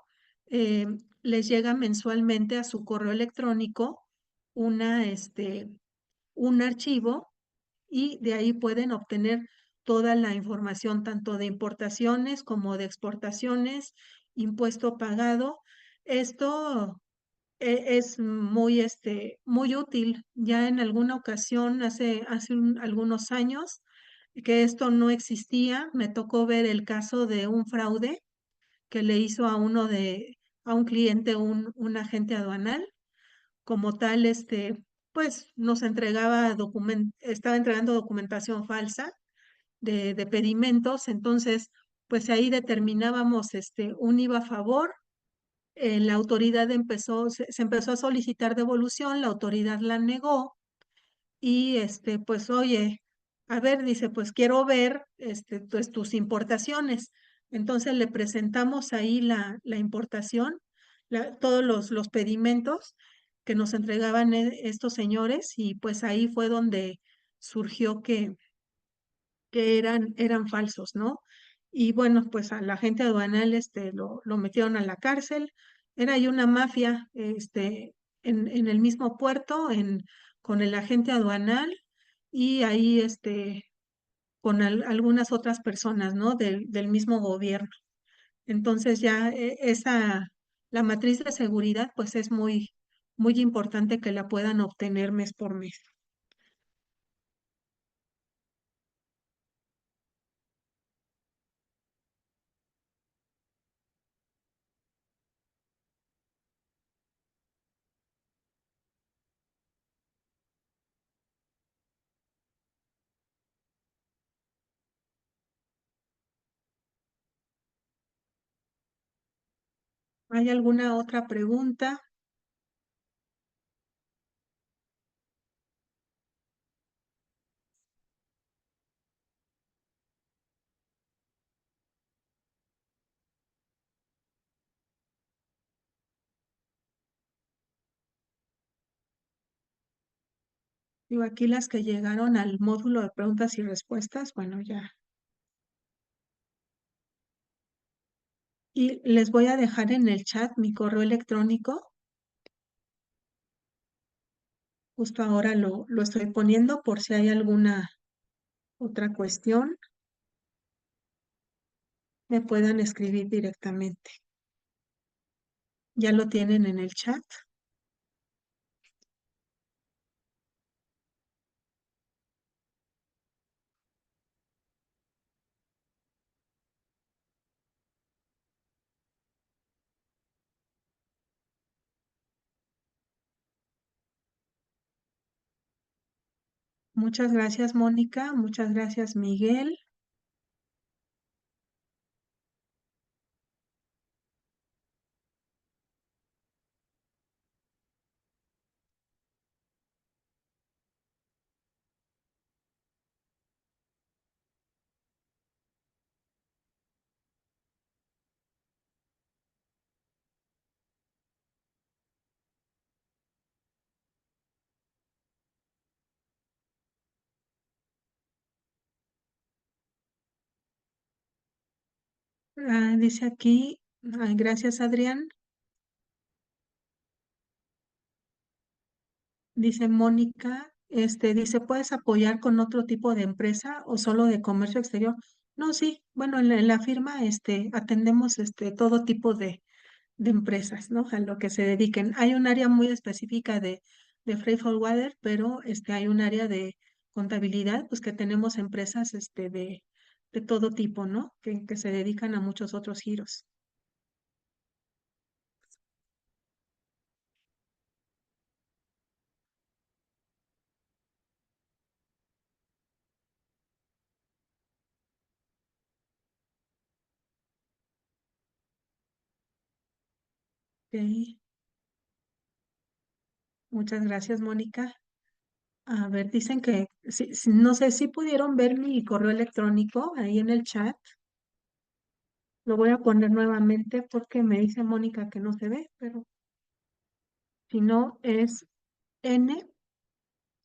eh, les llega mensualmente a su correo electrónico una, un archivo y de ahí pueden obtener toda la información, tanto de importaciones como de exportaciones, impuesto pagado. Esto es muy, muy útil. Ya en alguna ocasión, algunos años, que esto no existía, me tocó ver el caso de un fraude que le hizo a un cliente, un agente aduanal como tal, pues nos estaba entregando documentación falsa de pedimentos, entonces, pues ahí determinábamos un IVA a favor, la autoridad se empezó a solicitar devolución, la autoridad la negó, y pues oye, a ver, dice, pues quiero ver pues, tus importaciones. Entonces le presentamos ahí la importación, todos los pedimentos que nos entregaban estos señores, y pues ahí fue donde surgió que eran falsos, ¿no? Y bueno, pues a la gente aduanal lo metieron a la cárcel. Era ahí una mafia en el mismo puerto, con el agente aduanal y ahí con algunas otras personas, ¿no? Del mismo gobierno. Entonces ya la matriz de seguridad, pues es muy, muy importante que la puedan obtener mes por mes. ¿Hay alguna otra pregunta? Digo, aquí las que llegaron al módulo de preguntas y respuestas, bueno, ya. Y les voy a dejar en el chat mi correo electrónico. Justo ahora lo estoy poniendo por si hay alguna otra cuestión, me puedan escribir directamente. Ya lo tienen en el chat. Muchas gracias, Mónica. Muchas gracias, Miguel. Dice aquí, gracias Adrián, dice Mónica, dice, ¿puedes apoyar con otro tipo de empresa o solo de comercio exterior? No, sí, bueno, en la firma, atendemos, todo tipo de empresas, ¿no? A lo que se dediquen. Hay un área muy específica de freight forwarder, pero, hay un área de contabilidad, pues que tenemos empresas, de todo tipo, ¿no? Que se dedican a muchos otros giros. Ok, muchas gracias, Mónica. A ver, dicen que, no sé si pudieron ver mi correo electrónico ahí en el chat. Lo voy a poner nuevamente porque me dice Mónica que no se ve, pero si no es N,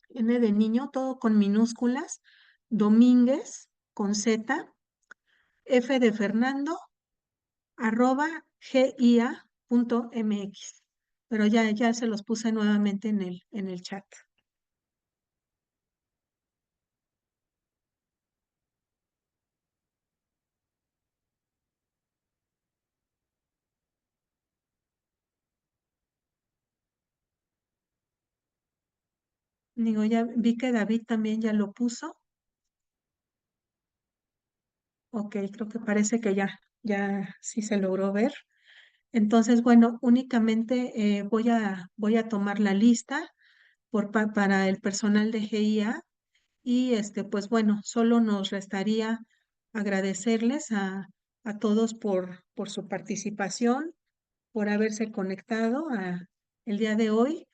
N de niño, todo con minúsculas, Domínguez con Z, F de Fernando, arroba gia.mx. Pero ya se los puse nuevamente en el chat. Digo, ya vi que David también ya lo puso. Ok, creo que parece que ya sí se logró ver. Entonces, bueno, únicamente voy a tomar la lista para el personal de GIA y pues bueno, solo nos restaría agradecerles a todos por su participación, por haberse conectado el día de hoy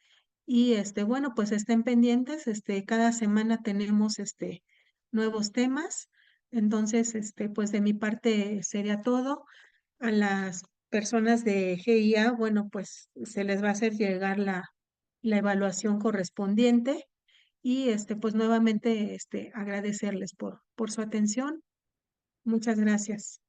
y bueno, pues estén pendientes, cada semana tenemos nuevos temas. Entonces, pues de mi parte sería todo. A las personas de GIA, bueno, pues se les va a hacer llegar la evaluación correspondiente y pues nuevamente agradecerles por su atención. Muchas gracias.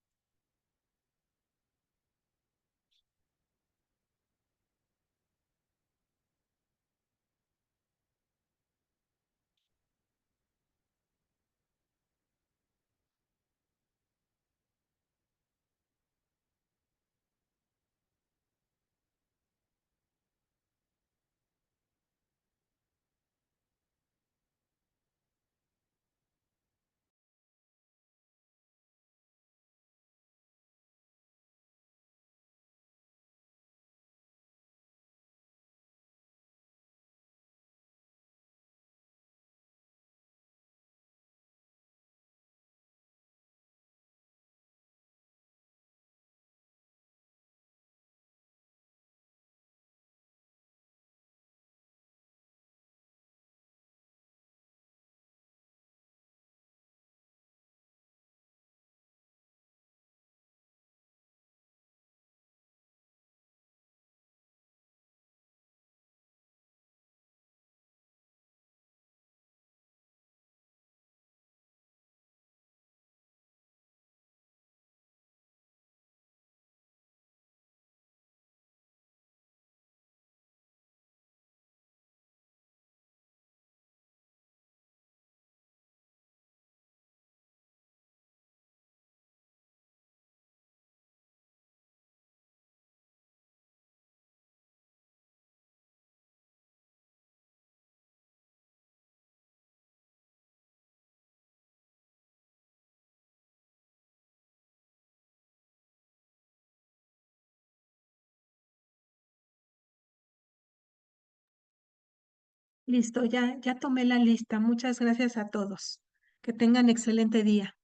Listo, ya tomé la lista. Muchas gracias a todos. Que tengan excelente día.